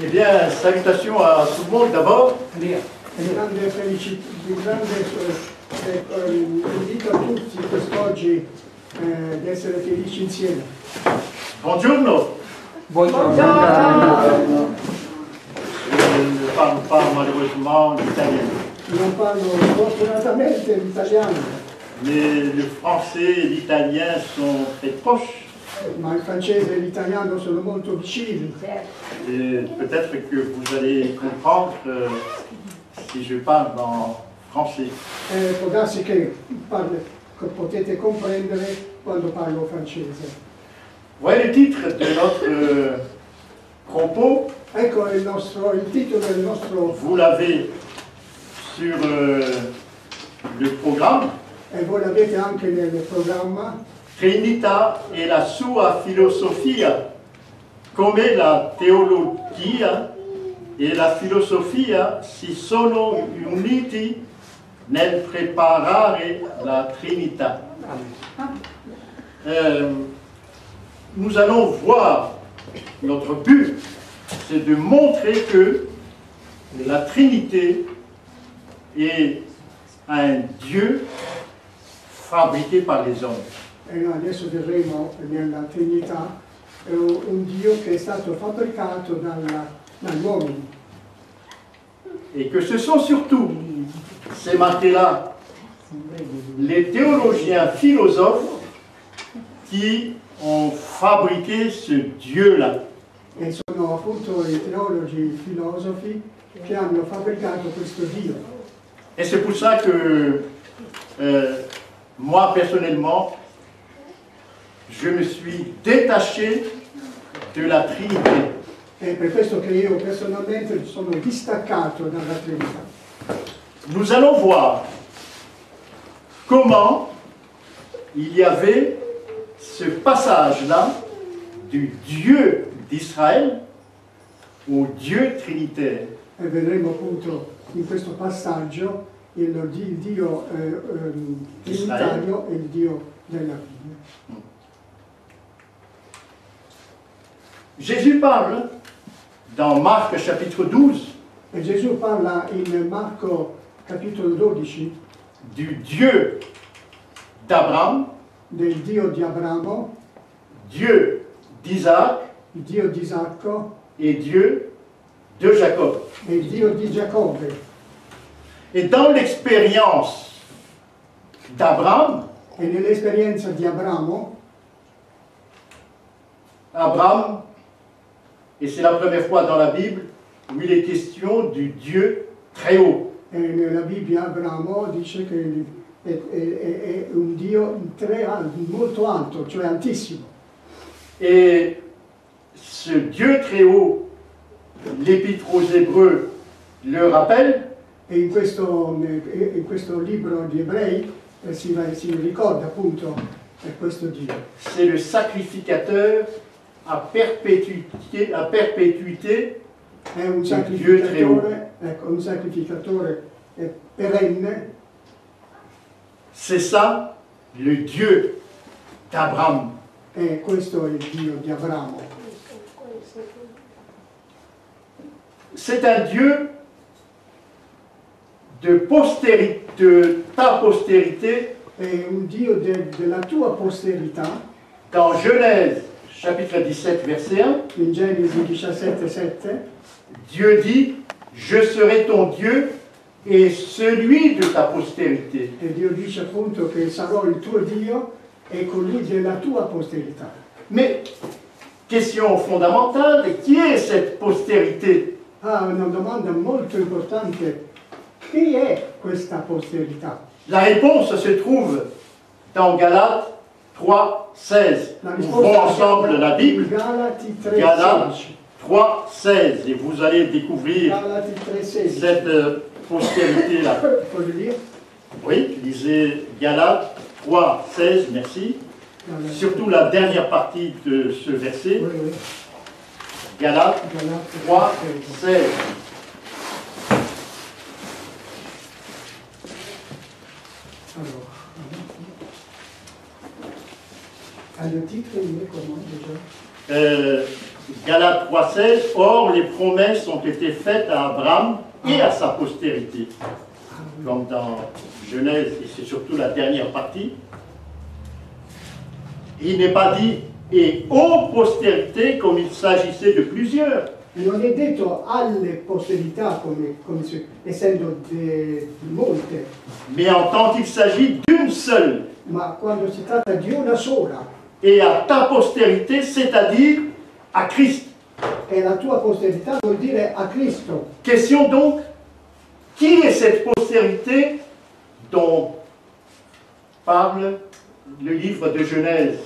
Eh bien, salutations à tout le monde d'abord. Invito a tutti quest'oggi ad essere felici insieme. Buongiorno. Buongiorno. Je ne parle pas malheureusement l'italien, Non parlo fortunatamente l'italiano, mais le français et l'italien sont très proches. ma il francese e l'italiano sono molto vicini. Et peut-être que vous allez comprendre si je parle en français. Può darsi che potete comprendere quando parlo francese. Voilà le titre de notre propos. Ecco il titolo del nostro, Vous l'avez sur le programme. e voi l'avete anche nel programma, Trinità e la sua filosofia, come la teologia e la filosofia si sono uniti nel preparare la Trinità. Nous allons voir, notre but, c'est de montrer que la Trinité est un Dieu fabriqué par les hommes. e noi adesso vedremo nella Trinità un Dio che è stato fabbricato dagli uomini. Et que ce sont surtout, c'est marqué là, les théologiens philosophes qui ont fabriqué ce Dieu-là. E sono appunto i teologi, i filosofi che hanno fabbricato questo Dio. Et c'est pour ça que moi personnellement, je me suis détaché de la Trinité. È per questo che io personalmente sono distaccato dalla Trinità. Nous allons voir comment il y avait ce passage-là du Dieu d'Israël au Dieu trinitaire. E vedremo appunto in questo passaggio il Dio trinitario e il Dio della Bibbia. Jésus parle dans Marc chapitre 12 E Gesù parla in Marco capitolo 12 du Dieu d'Abraham, del Dio di Abramo, Dieu d'Isaac il Dio di Isacco et Dieu de Jacob. e il Dio di Giacobbe. Et dans l'expérience d'Abraham, E nell'esperienza di Abramo, Abraham, et c'est la première fois dans la Bible où il est question du Dieu très haut. e nella Bibbia Abramo dice che è un Dio molto alto, cioè altissimo. Et ce Dieu très haut, l'Épître aux Hébreux le rappelle, E in questo libro di Ebrei si ricorda appunto questo Dio. c'est le sacrificateur à perpétuité È un Dio très haut. sacrificatore, ecco, un sacrificatore perenne. C'est ça le Dieu d'Abraham. E questo è il Dio di Abramo. C'est un Dieu de ta postérité. È un Dio della tua posterità. Dans Genèse chapitre 17 verset 1, In Genesi 17,7 Dieu dit, je serai ton Dieu et celui de ta postérité. e Dio dice appunto che sarò il tuo Dio e colui della tua posterità. Mais, question fondamentale, qui est cette postérité? Ah, una domanda molto importante. Chi è questa posterità? La réponse se trouve dans Galates 3,16. La Ouvrons ensemble la Bible. Galati Galates 3,16. 3,16. Et vous allez découvrir Galati 3,16. cette postérité-là. Puoi dire? Oui, lisez Galates 3,16, merci. Galati. Surtout la dernière partie de ce verset. Oui, oui. Galates Galati 3,16. Allora. Ah, le titre, il est comment déjà? Galates 3,16, or les promesses ont été faites à Abraham et à sa postérité. Comme dans Genèse, et c'est surtout la dernière partie, il n'est pas dit et aux postérités comme il s'agissait de plusieurs. Non è detto alle posterità essendo molte, Mais en tant qu'il s'agit d'une seule, ma quando si tratta di una sola, et à ta postérité, c'est-à-dire à Christ. e la tua posterità vuol dire a Cristo. Question donc, qui est cette postérité dont parle le livre de Genèse?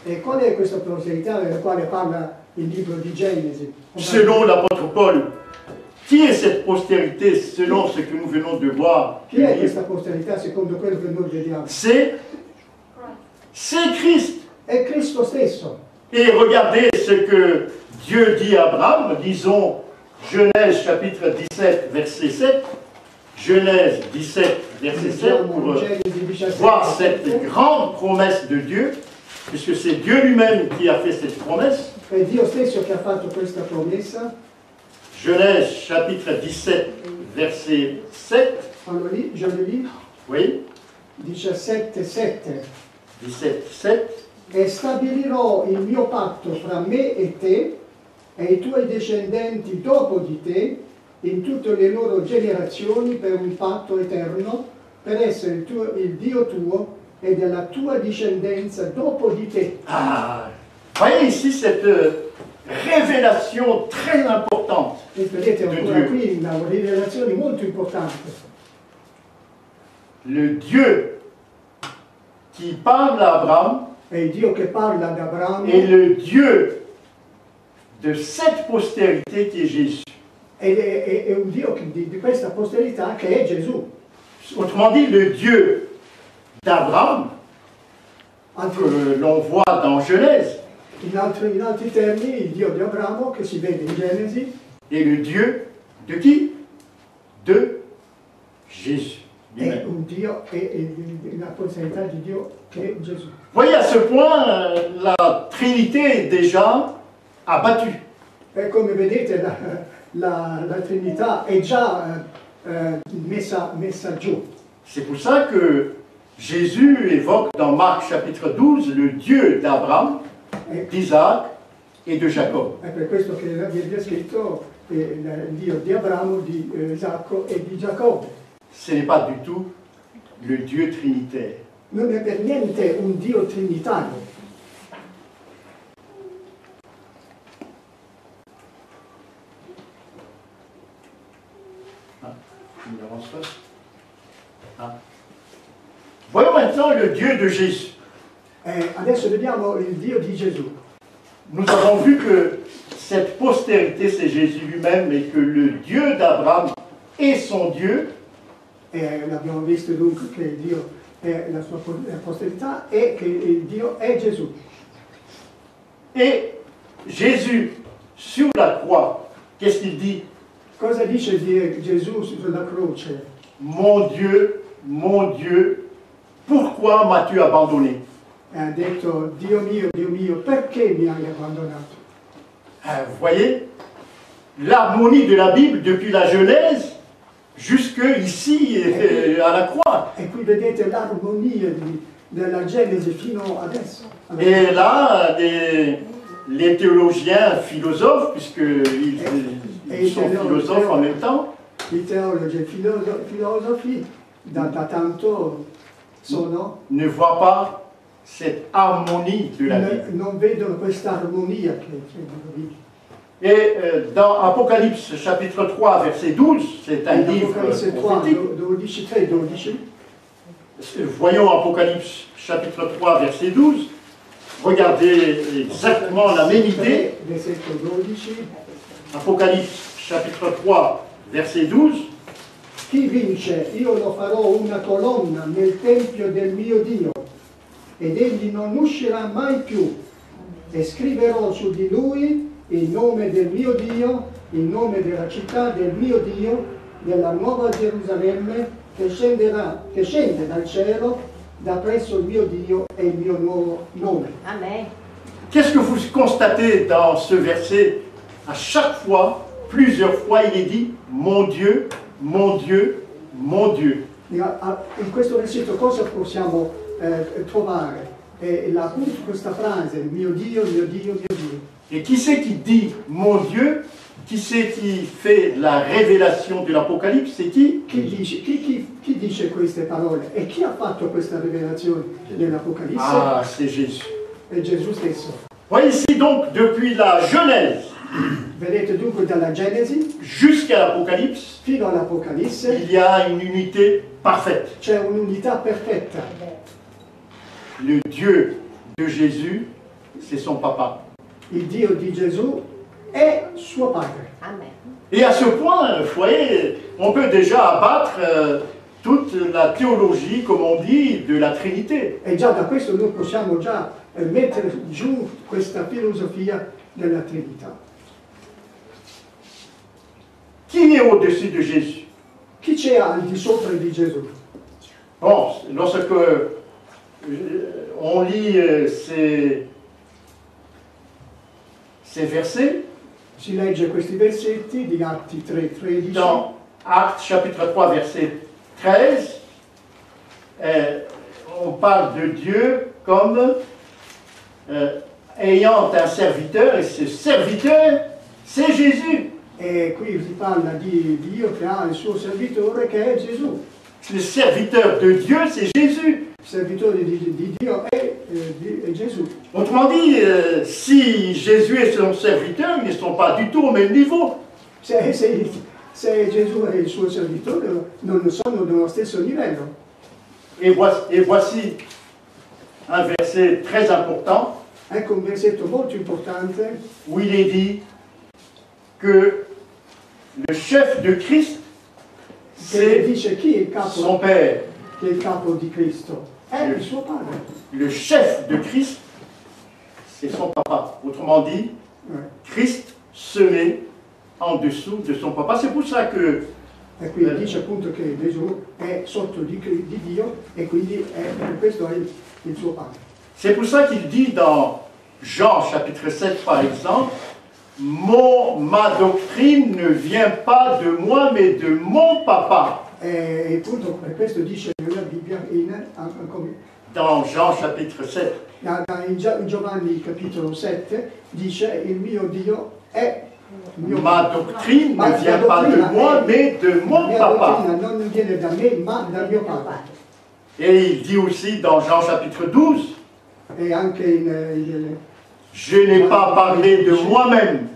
E qual è questa posterità della quale parla il libro di Genesi? Selon l'apôtre Paul, qui est cette postérité selon ce que nous venons de voir? Chi è questa posterità secondo quello che noi vediamo? C'est Christ. È Cristo stesso. Et regardez ce que Dieu dit à Abraham, lisons Genèse chapitre 17, verset 7. Genèse 17, verset 7, pour voir cette grande promesse de Dieu, puisque c'est Dieu lui-même qui a fait cette promesse. È Dio stesso che ha fatto questa promessa. Genèse chapitre 17, verset 7. Allora lì, je le lis. Oui, 17:7. 17, 7. E stabilirò il mio patto fra me e te e i tuoi discendenti dopo di te in tutte le loro generazioni per un patto eterno, per essere il Dio tuo e della tua discendenza dopo di te. Ah, voyez ici cette révélation très importante E vedete de ancora Dieu. qui una rivelazione molto importante. Le Dieu qui parle à Abraham È il Dio che parla ad Abramo est le Dieu de cette postérité qui est Jésus. ed è un Dio di questa posterità che è Gesù. Autrement dit, le Dieu d'Abraham, que l'on voit dans Genèse, In altri termini, il Dio di Abramo che si vede in Genesi est le Dieu de qui? De Jésus è lui-même. un Dio, è la posterità di Dio che è Gesù. Voyez, à ce point, la Trinité est déjà abattue. E come vedete la Trinità è già messa giù. C'est pour ça que Jésus évoque dans Marc chapitre 12 le Dieu d'Abraham, d'Isaac et de Jacob. È per questo che la Bibbia ha scritto il Dio di Abramo, di Isacco e di Giacobbe. Ce n'est pas du tout le Dieu trinitaire. Non è per niente un Dio trinitario. Il avance pas. Ah. Voyons maintenant le Dieu de Jésus. Adesso vediamo il Dio di Gesù. Nous avons vu que cette postérité, c'est Jésus lui-même et que le Dieu d'Abraham est son Dieu. Abbiamo visto dunque che il Dio è la sua posterità e che il Dio è Gesù. Et Jésus, sur la croix, qu'est-ce qu'il dit? Cosa dice Gesù sulla croce? Mon Dieu, pourquoi m'as-tu abandonné? Ha detto, Dio mio, perché mi hai abbandonato? Vous voyez, l'harmonie de la Bible depuis la Genèse jusque ici à la croix. E qui vedete l'armonia della Genesi fino adesso. Et là, les théologiens philosophes, puisqu'ils sont philosophes en même temps, I teologi e filosofi da tanto ne voient pas cette harmonie de la Bible. non vedono questa armonia che c'è nella Bibbia. Et dans Apocalypse chapitre 3 verset 12, c'est un livre Apocalisse 3, prophétique. 12, 3, 12. Voyons Apocalypse chapitre 3 verset 12. Regardez exactement la même idée. 3, versetto 12. Apocalypse chapitre 3 verset 12. Chi vince, io lo farò una colonna nel tempio del mio Dio, ed egli non uscirà mai più, e scriverò su di lui il nome del mio Dio, il nome della città del mio Dio, della nuova Gerusalemme, che scende dal cielo, da presso il mio Dio e il mio nuovo nome. Amen. qu'est-ce que vous constatez dans ce verset? À chaque fois, plusieurs fois, il est dit « Mon Dieu, mon Dieu, mon Dieu ». In questo versetto cosa possiamo trovare? Appunto questa frase, mio Dio, mio Dio, mio Dio. Et qui c'est qui dit « Mon Dieu » Qui c'est qui fait la révélation de l'Apocalypse? C'est qui? Chi dice queste parole? E chi ha fatto questa rivelazione nell'Apocalisse? Ah, c'est Jésus. È Gesù stesso. Voyez ici donc, depuis la Genèse Vedete dunque dalla Genesi jusqu'à l'Apocalypse, fino all'Apocalisse il y a une unité parfaite. c'è un'unità perfetta. Le Dieu de Jésus, c'est son papa. Il Dio di Gesù è suo padre. Amen. Et à ce point, vous voyez, on peut déjà abattre toute la théologie, comme on dit, de la Trinité. E già da questo noi possiamo già mettere giù questa filosofia della Trinità. Qui est au-dessus de Jésus? Chi c'è al di sopra di Gesù? Bon, lorsque on lit ces versets, Si legge questi versetti di Atti 3:13. dans Actes chapitre 3, verset 13, on parle de Dieu comme ayant un serviteur, et ce serviteur, c'est Jésus. E qui si parla di Dio che ha il suo servitore che è Gesù. Le serviteur de Dieu, c'est Jésus. Il servitore di Dio è Gesù. Autrement dit, si Jésus est son serviteur, ils ne sont pas du tout au même niveau. Se Gesù è il suo servitore, non sono dello stesso livello. Et voici un verset très important Ecco un versetto molto importante où il est dit que le chef de Christ, che c'est dice chi è il capo, son Père. che è il capo di Cristo. È il suo padre. Le chef de Christ, c'est son papa. Autrement dit, Christ se met en dessous de son papa. C'est pour ça que E qui dice appunto che Gesù è sotto di Dio e quindi questo è il suo padre. c'est pour ça qu'il dit dans Jean chapitre 7 par exemple, ma doctrine ne vient pas de moi mais de mon papa. E appunto per questo dice nella Bibbia Dans Jean chapitre 7. in Giovanni capitolo 7 dice il mio Dio è Ma doctrine ne vient pas de moi mais de mon papa. Non viene da me ma dal mio padre. Et il dit aussi dans Jean chapitre 12, E anche je n'ai pas parlé de moi-même,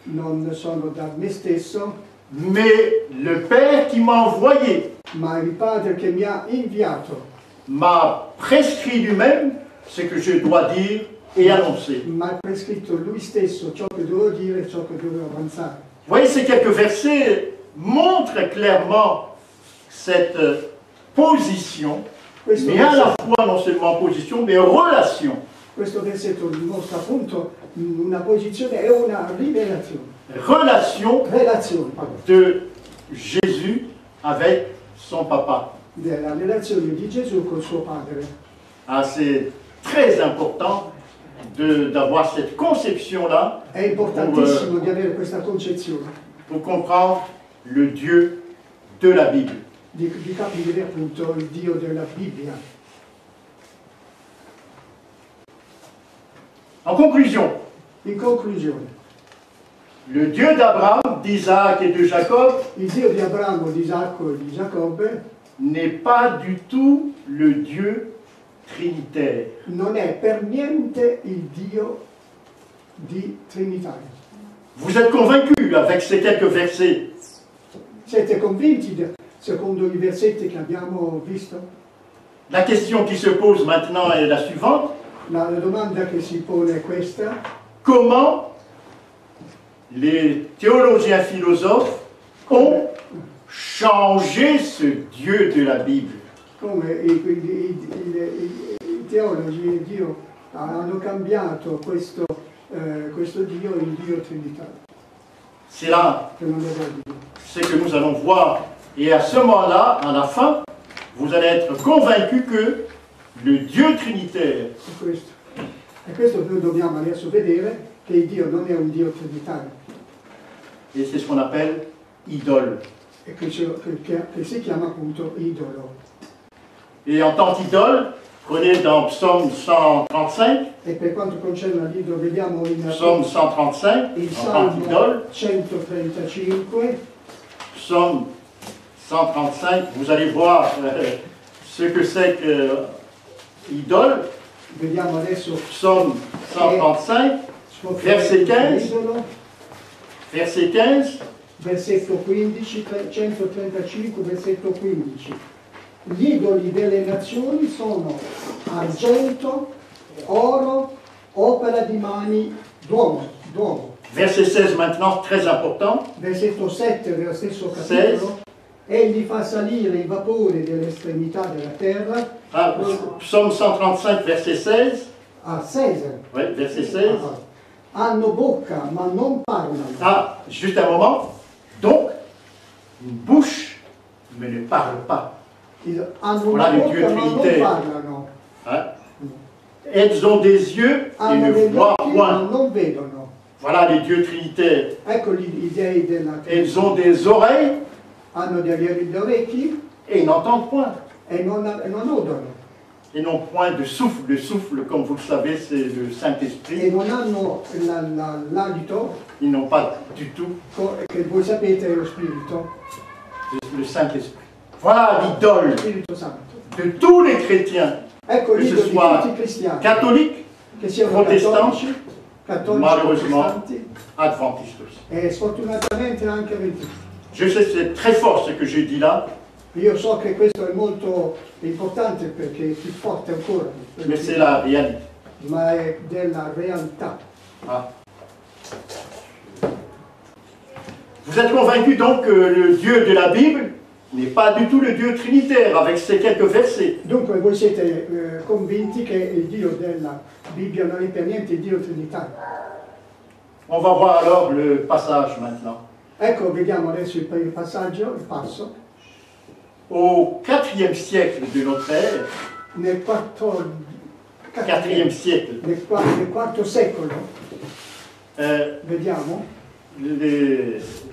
non sono da me stesso, mais le Père qui m'a envoyé ma il Padre che mi ha inviato m'a prescrit lui-même ce que je dois dire et annoncer. mi ha prescritto lui stesso ciò che dovevo dire e ciò che dovevo avanzare. Vous voyez, ces quelques versets montrent clairement cette position, mais à la fois non seulement position, mais relation. Questo versetto dimostra appunto una posizione e una rivelazione. Relazione de Jésus avec son papa. Della relazione di Gesù con suo padre. Ah, c'est très important d'avoir cette conception-là. È importantissimo di avere questa concezione. Pour comprendre le Dieu de la Bible. Di capire appunto il Dio della Bibbia. En conclusion, in conclusione, le Dieu d'Abraham, d'Isaac et de Jacob, il Dio di Abramo, di Isacco e di Giacobbe n'est pas du tout le Dieu trinitaire. non è per niente il Dio di Trinità. Vous êtes convaincus avec ces quelques versets? Siete convinti secondo i versetti che abbiamo visto? La question qui se pose maintenant est la suivante. La domanda che si pone è questa: comment les théologiens philosophes ont changé ce Dieu de la Bible? Come i teologi e Dio hanno cambiato questo Dio in Dio Trinità. C'est là Che non è Dio. ce que nous allons voir. Et à ce moment-là, à la fin, vous allez être convaincus que le Dieu trinitaire E questo noi dobbiamo adesso vedere che Dio non è un Dio trinitario. Et c'est ce qu'on appelle idole. E che si chiama appunto idolo. Et en tant qu'idole, prenez dans Psaume 135, E per quanto concerne l'idolo, vediamo in Psaume 135, il en tant Salmo qu'idole, 135, Psaume 135, vous allez voir ce que c'est que idole. vediamo adesso Psaume 135, verset 15. idolo, verset 15. versetto 15, 135, versetto 15. Gli idoli delle nazioni sono argento, oro, opera di mani d'uomo. Verset 16 maintenant, très important. Versetto 7 dello stesso capitolo. Egli fa salire i vapori dell'estremità della terra. Ah, Psaume 135, verset 16. A 16. Oui, verset 16. Hanno bocca ma non parlano. Ah, juste un moment. Donc, une bouche, mais ne parle pas. Hanno Voilà una le Dieu bocca ma non trinitaire. parlano. Hein? Elles ont des yeux et Hanno ne degli voient occhi ma point. non vedono. Voilà les dieux trinitaires. Ecco gli dei della Elles ont des oreilles hanno degli orecchi et n'entendent point. e non odono. Et n'ont point de souffle. Le souffle, comme vous le savez, c'est le E Saint-Esprit. non hanno l'alito, Ils n'ont pas du tout che voi sapete è lo Spirito, le Saint-Esprit. Voilà l'idole Spirito Santo. de tous les chrétiens, Ecco que ce l'idolo di soit tutti i cristiani, catholiques, che siano protestanti, cattolici, malheureusement, protestanti adventistes aussi. e sfortunatamente anche ventiti. Je sais que c'est très fort ce que je dis là, Io so che questo è molto importante perché è più forte ancora, mais c'est la réalité. ma è della realtà. Ah. Vous êtes convaincus donc que le Dieu de la Bible n'est pas du tout le Dieu trinitaire avec ces quelques versets. Dunque voi siete convinti che il Dio della Bibbia non è per niente il Dio trinitario. On va voir alors le passage maintenant. Ecco, vediamo adesso il passaggio, il passo. Au IVe siècle de notre ère, Nel IVe siècle, nel quarto secolo, vediamo,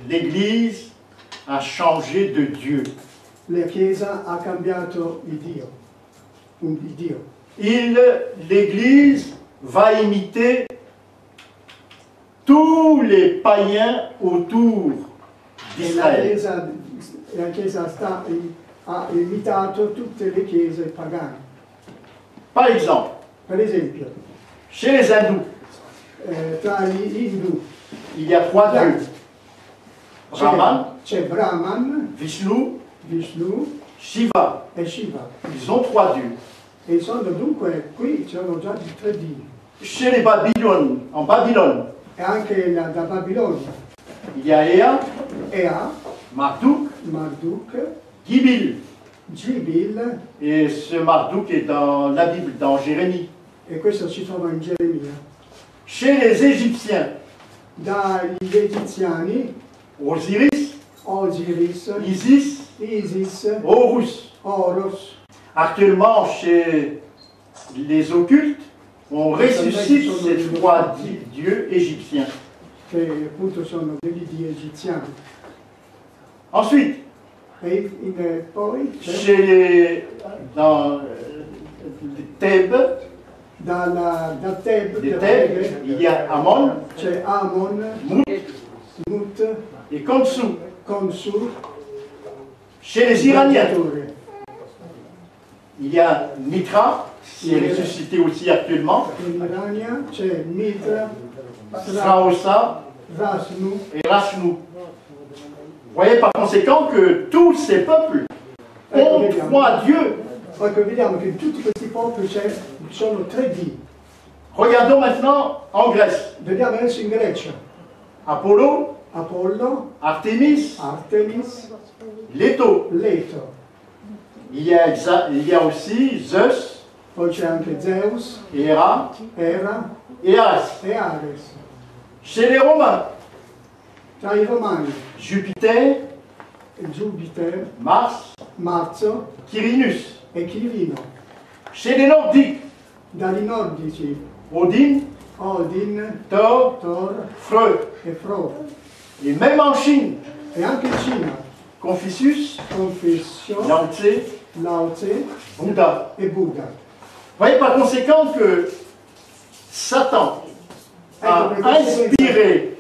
l'Église a changé de Dieu. la Chiesa ha cambiato il Dio. L'Église va imiter tous les païens autour E d'Israël. la Chiesa ha imitato tutte le chiese pagane. Par exemple, Per esempio, chez les hindous, tra gli Hindu il y a trois dieux. Brahman, c'è Brahman, Vishnu, Vishnu Shiva. e Shiva. Ils ont trois dieux. E sono dunque, qui ci sono già i tre dii. Chez les Babylone, en Babylone, E anche da Babilonia. il y a Ea, Ea, Marduk, Marduk, Gibil. Gibil, Et ce Marduk est dans la Bible, dans Jérémie. e questo si trova in Geremia. Chez les Égyptiens, Dagli egiziani, Osiris, Osiris, Isis, Isis, Horus. Horus. Actuellement, chez les occultes, on ressuscite ces trois dieux égyptiens. Che appunto sono degli dei egiziani. Ensuite, E poi dans Thèbes, dal Teb, les Thèbes, il y a Amon, c'è Amon, Mout Mut, et Khonsu. Konsu, Chez les Iraniens, Gladiatore. il y a Mitra, qui est ressuscité aussi actuellement, In Irania c'è Mitra, Sraosa Rasnu. et Rashnu. Vous voyez par conséquent que tous ces peuples ont trois dieux. Ecco, vediamo che in tutti questi popoli sono tre dii. Regardons maintenant en Grèce. Vediamo adesso in Grecia. Apollo, Apollo, Artémis, Artemis, Leto. Leto. Il y a aussi Zeus, Poi c'è anche Zeus, Héra Hera et Ares. e Ares. Chez les Romains, Tra i Romani, Jupiter, Giupiter, Mars, Marzo Quirinus. e Chirino. Chez les Nordiques, Dagli nordici, Odin, Odin, Thor, Thor Freud. e Fro. Et même en Chine, E anche in Cina, Confucius, Confucio, Lao Tse, Lao Tse Bouddha. e Buddha. Vous voyez par conséquent que Satan a inspiré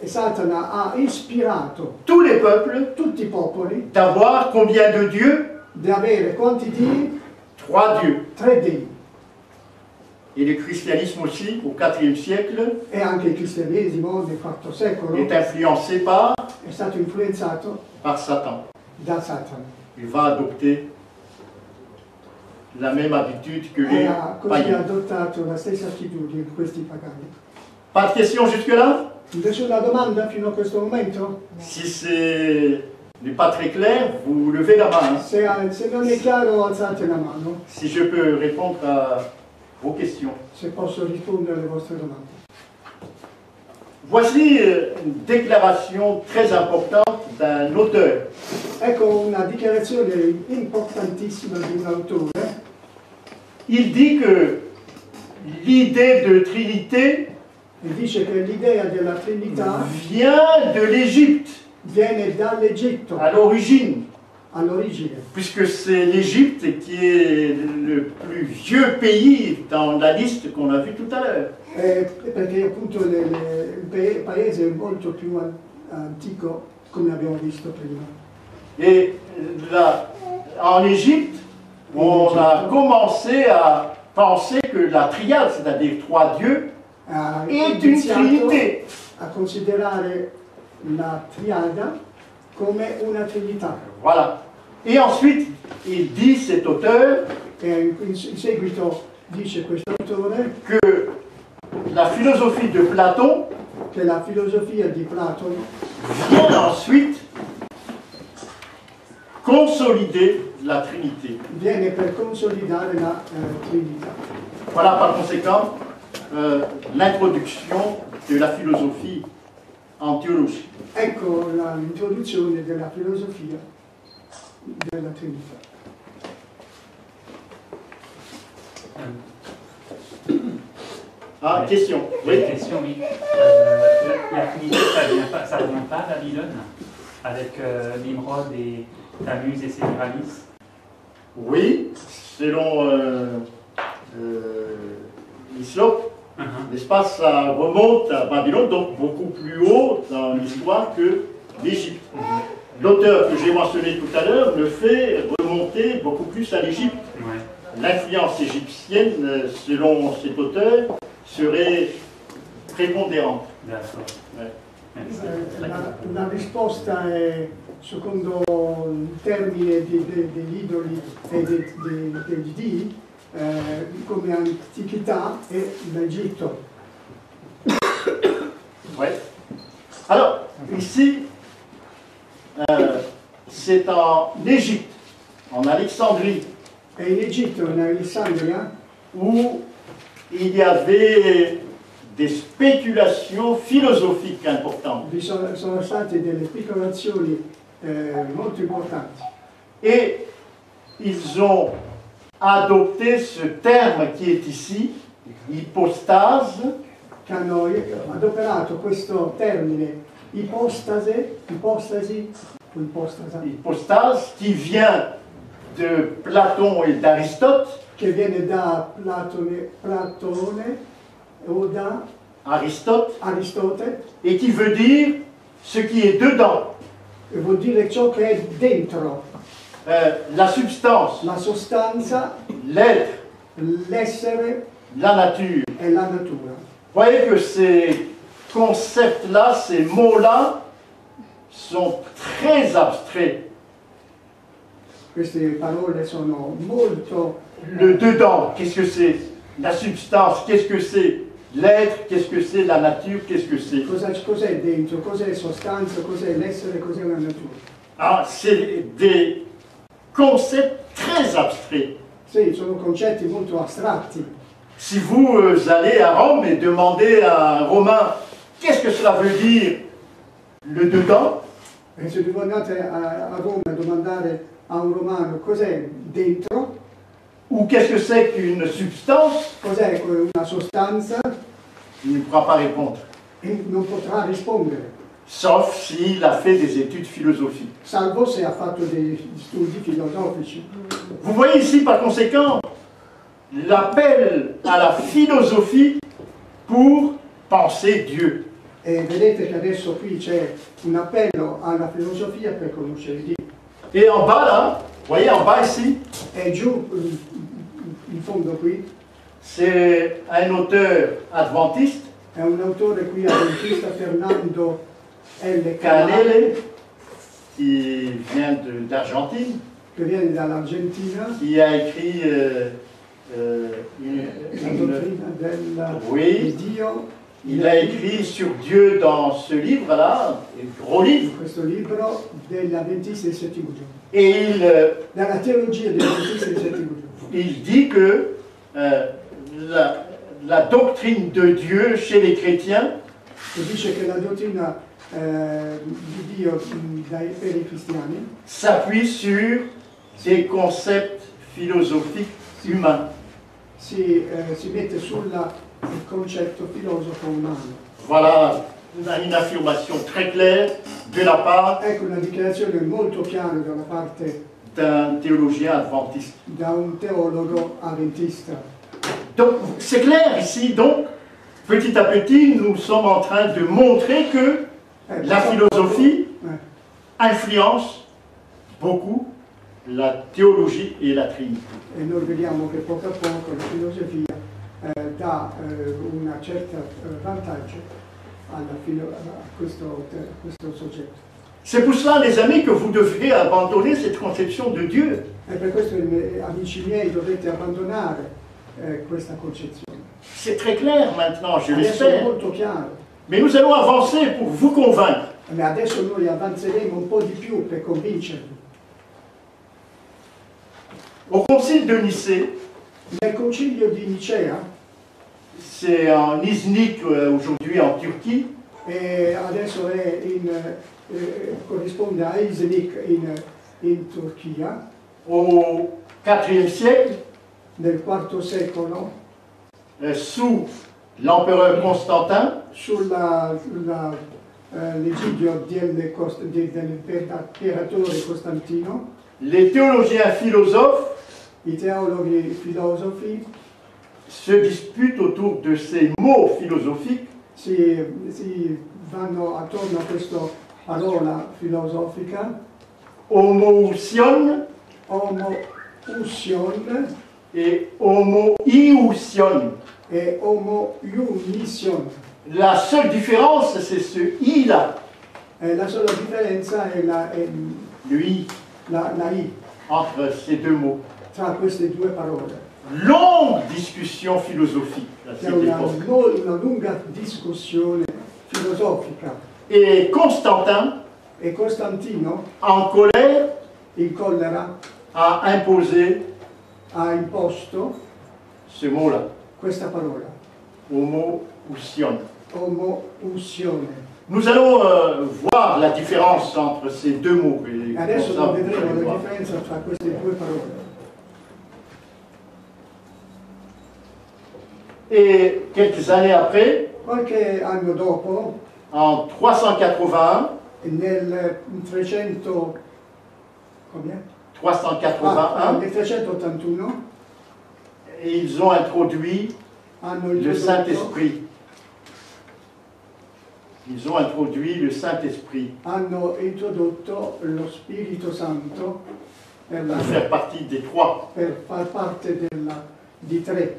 E Satana ha ispirato tous les peuples tutti i popoli d'avoir combien de dieux? di avere quanti dii? 3 dieux. 3 dei. Et le christianisme aussi, au IVe siècle, E anche il cristianesimo nel IV secolo est influencé par è stato influenzato Satan. da Satana. Il va adopter la même habitude que E les ha così païens. adottato la stessa attitudine di questi pagani. Pas de questions jusque-là? Nessuna domanda fino a questo momento? Si c'est n'est pas très clair, vous levez la main. Se non è chiaro alzate la mano, Si je peux répondre à vos questions. se posso rispondere alle vostre domande. Voici une déclaration très importante d'un auteur. Ecco una dichiarazione importantissima di un autore. Il dit que l'idée de Trinité E dice che l'idea della Trinità vient de l'Égypte viene dall'Egitto à l'origine, all'origine, puisque c'est l'Égypte qui est le plus vieux pays dans la liste qu'on a vue tout à l'heure. perché appunto il paese è molto più antico, come abbiamo visto prima. Et là, en Égypte, on a commencé à penser que la triade, c'est-à-dire 3 dieux, Ha est une iniziato trinité. a considerare la triada come una trinità. Voilà. Et ensuite, il dit, cet auteur, E in seguito dice questo autore que la philosophie de Platon che la filosofia di Platone vient ensuite consolider la Trinité. viene per consolidare la Trinità. Voilà par conséquent l'introduction de la philosophie en théologie. Ecco l'introduzione della filosofia della Trinità. Ah, question. Oui, Oui. question, oui. La Trinité, ça vient pas à Babylone, avec Nimrod et Tammuz et Sémiramis. Oui, selon Hyslop, n'est-ce pas, ça remonte à Babylone, donc beaucoup plus haut dans l'histoire que l'Égypte. L'auteur que j'ai mentionné tout à l'heure le fait remonter beaucoup plus à l'Égypte. Ouais. L'influence égyptienne, selon cet auteur, serait prépondérante. D'accord. Ouais. Merci. La risposta è secondo il termine degli idoli e degli dei, come antichità è l'Egitto. Ouais. Alors, ici, c'est en Égypte, en Alexandrie, E in Egitto, in Alessandria, où il y avait des spéculations philosophiques importantes. vi sono state delle speculazioni molto importanti. Et ils ont adopté ce terme qui est ici, hypostase, Che hanno adoperato questo termine ipostasi, hypostase qui vient de Platon et d'Aristote, che viene da Platone o da Aristote, Aristote, et qui veut dire ce qui est dedans, e vuol dire ciò che è dentro, la substance, la sostanza, l'être, l'essere la nature. e la natura. Voyez que ces concepts-là, ces mots-là, sont très abstraits. Queste parole sono molto... Le dedans, qu'est-ce que c'est? La substance, qu'est-ce que c'est? L'être, qu'est-ce que c'est? La nature, qu'est-ce que c'est? Cos'è dentro, cos'è sostanza, cos'è l'essere, cos'è la natura. Ah, c'est des concepts très abstraits. Sì, sono concetti molto astratti. Si vous allez à Rome et demandez à un Romain qu'est-ce que cela veut dire le dedans, E se voi andate a Roma a domandare a un romano cos'è dentro, ou qu'est-ce que c'est qu'une substance, cos'è una sostanza, il ne pourra pas répondre. e non potrà rispondere, Sauf s'il a fait des études philosophiques. salvo se ha fatto degli studi filosofici. Vous voyez ici, par conséquent, l'appel à la philosophie pour penser Dieu. E vedete che adesso qui c'è un appello alla filosofia per conoscere Dio. Et en bas, là, vous voyez en bas ici, E giù, in fondo qui, c'est un auteur adventiste, è un autore qui adventista, Fernando L. Canale, Canele, qui vient d'Argentine, che viene dall'Argentina, qui a écrit la dottrina del oui, di Dio. il a écrit sur Dieu dans ce livre-là, un gros livre, In questo libro degli Adventisti del settimo giorno, et della teologia degli Adventisti del settimo giorno. il dit que la doctrine de Dieu chez les chrétiens E dice che la dottrina di Dio per i cristiani s'appuie sur des concepts philosophiques humains. si mette sul concetto filosofo umano. Voilà une affirmation très claire de la part Ecco una dichiarazione molto chiara da una parte d'un théologien adventiste. da un teologo adventista. Donc c'est clair ici, donc petit à petit nous sommes en train de montrer que la philosophie influence beaucoup la théologie et la Trinité. E noi vediamo che poco a poco la filosofia dà una certa vantaggio a questo soggetto. C'est pour cela, les amis, que vous devrez abandonner cette conception de Dieu. E per questo, amici miei, dovete abbandonare questa concezione. C'est très clair maintenant, je Adesso è l'espère. molto chiaro, Mais nous allons avancer pour vous convaincre. ma adesso noi avanzeremo un po' di più per convincervi. Au concile de Nicée, Nel concilio di Nicea, c'est en Iznik aujourd'hui en Turquie, e adesso corrisponde a Iznik in Turchia, au IVe siècle, nel IV secolo, sous l'empereur Constantin, l'egidio dell'imperatore Costantino, les théologiens philosophes i teologhi filosofi se disputent autour de ces mots philosophiques si vanno attorno a questa parola filosofica, homoousion homoousion et homoiousion. e homoiousion. La seule différence, c'est ce i-là, La sola differenza è la i, I entre ces deux mots. tra queste due parole. Longue discussion philosophique à C'è cette una époque. lunga discussione filosofica Et Constantin, e Costantino, en colère, in collera, a imposé ha imposto ce mot-là, questa parola, homoousion. homoousione. Nous allons voir la différence entre ces deux mots. Et Adesso pour ça, vous vedremo allez la voir. differenza tra queste due parole. Et quelques années après, Qualche anno dopo, en 381, nel 300, com'è? 381, nel 381 ils ont introduit hanno le introdotto, Saint-Esprit. Ils ont introduit le Saint-Esprit hanno introdotto lo Spirito Santo per pour faire partie des trois. far parte di tre.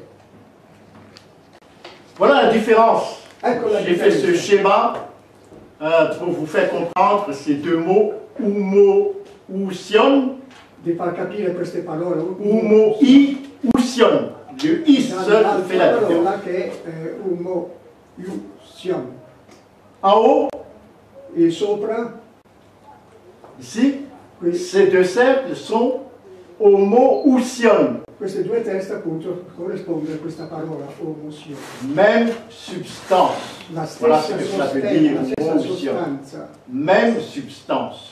Voilà la différence. Ecco la J'ai fait ce differenza. schéma pour vous faire comprendre ces deux mots, homoousion, Di far capire queste parole. homoiousion. Le i seul fait la L'altra différence. parola che è homoiousion. En haut, E sopra, ici, qui, ces deux cercles sont homoousion. queste due teste appunto corrispondono a questa parola, homoousion. Même substance. La Voilà stessa ce que cela veut sostanza, dire, la stessa homoousion. sostanza. Même substance.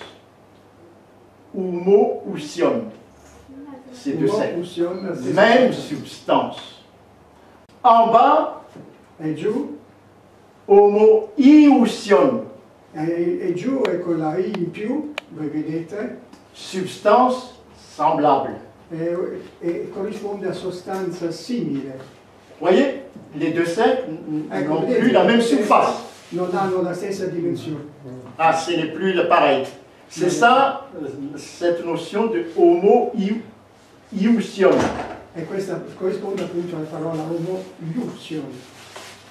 Homoousion. ces deux sectes. Même substance. En bas, e giù, homoiousion. e giù è con la I in più, voi vedete, Substance semblable. e corrisponde a sostanza simile. Voyez, les deux sectes Ecco, n'ont vedete, plus la même surface. non hanno la stessa dimensione. Ah, ce n'est plus pareil. C'est ça, cette notion de homoiousion. E questa corrisponde appunto alla parola homoiousion.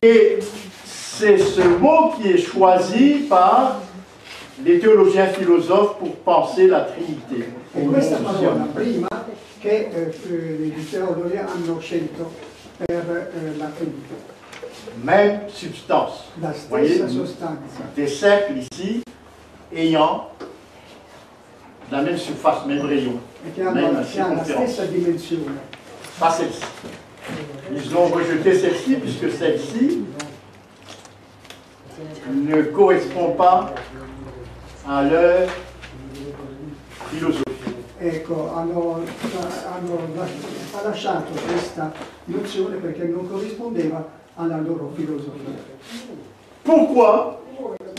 Et c'est ce mot qui est choisi par les théologiens philosophes pour penser la Trinité. E questa parola prima che i teologi hanno scelto per la Trinità. Même substance. La Voyez, stessa sostanza. des cercles ici ayant la même surface, même rayon, E che hanno même la circonférence. stessa dimensione. Pas celle-ci. Ils ont rejeté celle-ci puisque celle-ci ne correspond pas à leur philosophie. Ecco, hanno lasciato questa nozione perché non corrispondeva alla loro filosofia. Pourquoi?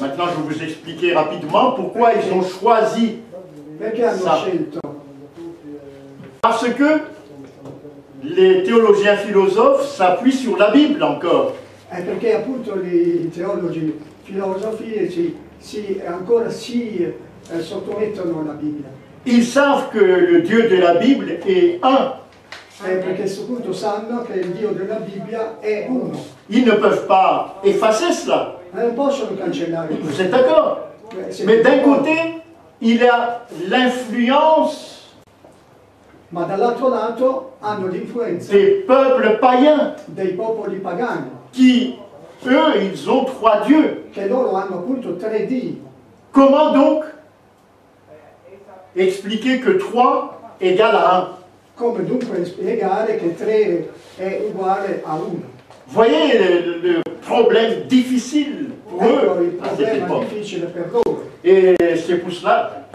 Maintenant, je vais vous expliquer rapidement pourquoi ils ont choisi Perché hanno ça. scelto? Parce que les théologiens philosophes s'appuient sur la Bible encore. Perché appunto i teologi filosofici ancora si sottomettono alla Bibbia. Ils savent que le Dieu de la Bible est un. Perché a questo punto sanno che il Dio della Bibbia è uno. Ils ne peuvent pas effacer cela. Non possono cancellare Vous questo. êtes d'accord? Mais d'un côté, il y a l'influence Ma dall'altro lato hanno l'influenza des peuples païens dei popoli pagani, qui, eux, ils ont trois dieux. che loro hanno appunto 3 dii. Comment donc expliquer que 3 égale à 1? Come dunque spiegare che 3 è uguale a 1? Voyez le problème difficile pour Ecco il eux à cette problema époque. difficile per loro. Et c'est pour cela.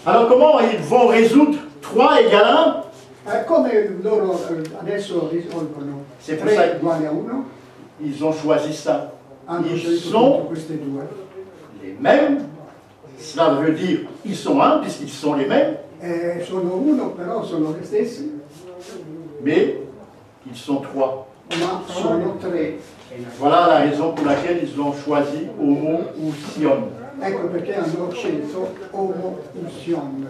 Alors comment ils vont résoudre 3 égale 1? Come loro adesso risolvono C'est pour ça 3 que uguali a 1? ils ont choisi ça. Hanno Ils scelto tutte sont queste due. les mêmes. Cela veut dire ils sont un puisqu'ils sont les mêmes, Sono uno, però sono gli stessi, mais ils sont 3. ma sono 3. Voilà la raison pour laquelle ils ont choisi homoousion. Ecco perché hanno scelto homoousion.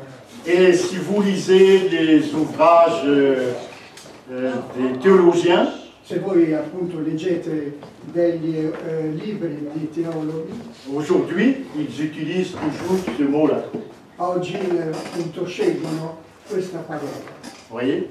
Et si vous lisez les ouvrages des théologiens, Se voi appunto leggete degli libri di teologi, aujourd'hui, ils utilisent toujours ce mot-là. oggi appunto scelgono questa parola. Vous voyez?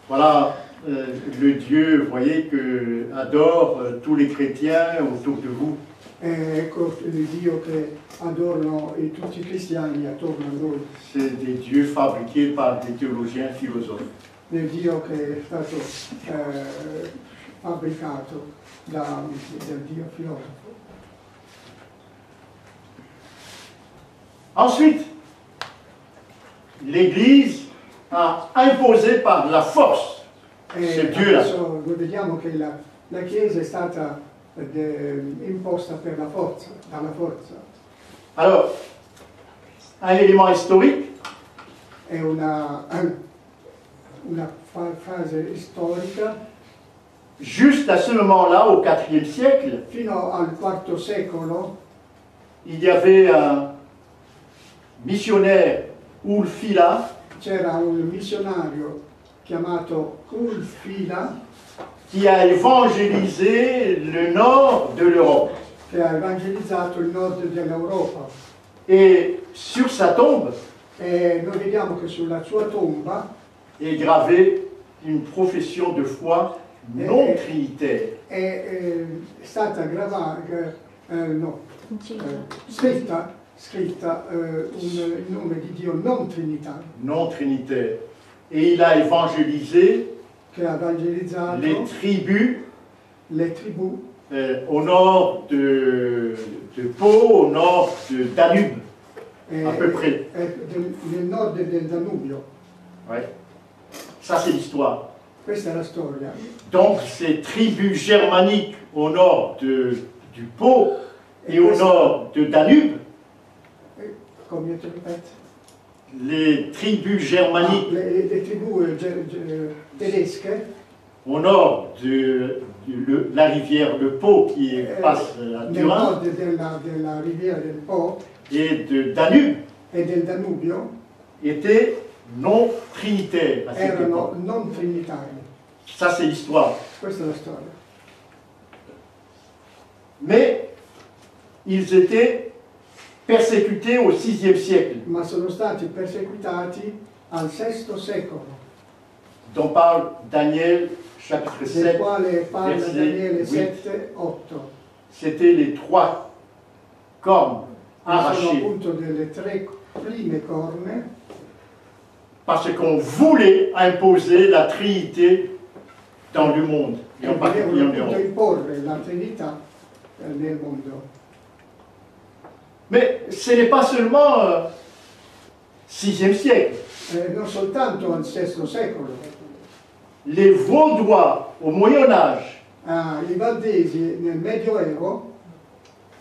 Voilà le Dieu, vous voyez, que adorent tous les chrétiens autour de vous. Ecco il Dio che adorano tutti i cristiani attorno a noi, C'est des dieux fabriqués par des théologiens philosophes. del Dio che è stato fabbricato dal Dio filosofo. Ensuite, l'Église a imposé par la force ce Dieu-là. Adesso noi vediamo che la Chiesa è stata imposta per la forza, dalla forza. Alors, un élément historique, È una fase storica. juste à ce moment-là, au IVe siècle, Fino al IV secolo il y avait un missionnaire, Ulfila, c'era un missionario chiamato Ulfila qui a évangélisé le nord de l'Europe. che ha evangelizzato il nord dell'Europa. Et sur sa tombe E noi vediamo che sulla sua tomba est gravée une profession de foi non trinitaire. è stata scritta il nome di Dio non trinitario, Non trinitaire. Et il a évangélisé che ha evangelizzato les tribus le tribù au nord de Pau, au nord de Danube, à peu près. nel nord del Danubio. Ouais. Ça, c'est l'histoire. Questa è la storia. Donc, ces tribus germaniques au nord du Pô et au nord de Danube, Come ti ripeto? les tribus germaniques Le tribù tedesche au nord de la rivière le Pô qui passe à nel Turin nord della riviera del Po et de Danube e del Danubio étaient non trinitaires à cette erano époque. non trinitari. Ça, c'est l'histoire. Questa è la storia. Mais ils étaient persécutés au VIe siècle, Ma sono stati perseguitati al VI secolo, dont parle Daniel chapitre del 7, quale parla verset Daniele 8. 7, 8. C'était les 3 cornes Sono arrachées appunto delle 3 prime corne, parce qu'on voulait imposer la Trinité dans le monde, et che en particulier volevano en appunto Europe. imporre la Trinità nel mondo. Mais ce n'est pas seulement 6e siècle. Non soltanto al VI secolo. Les Vaudois au Moyen Âge I Valdesi nel Medioevo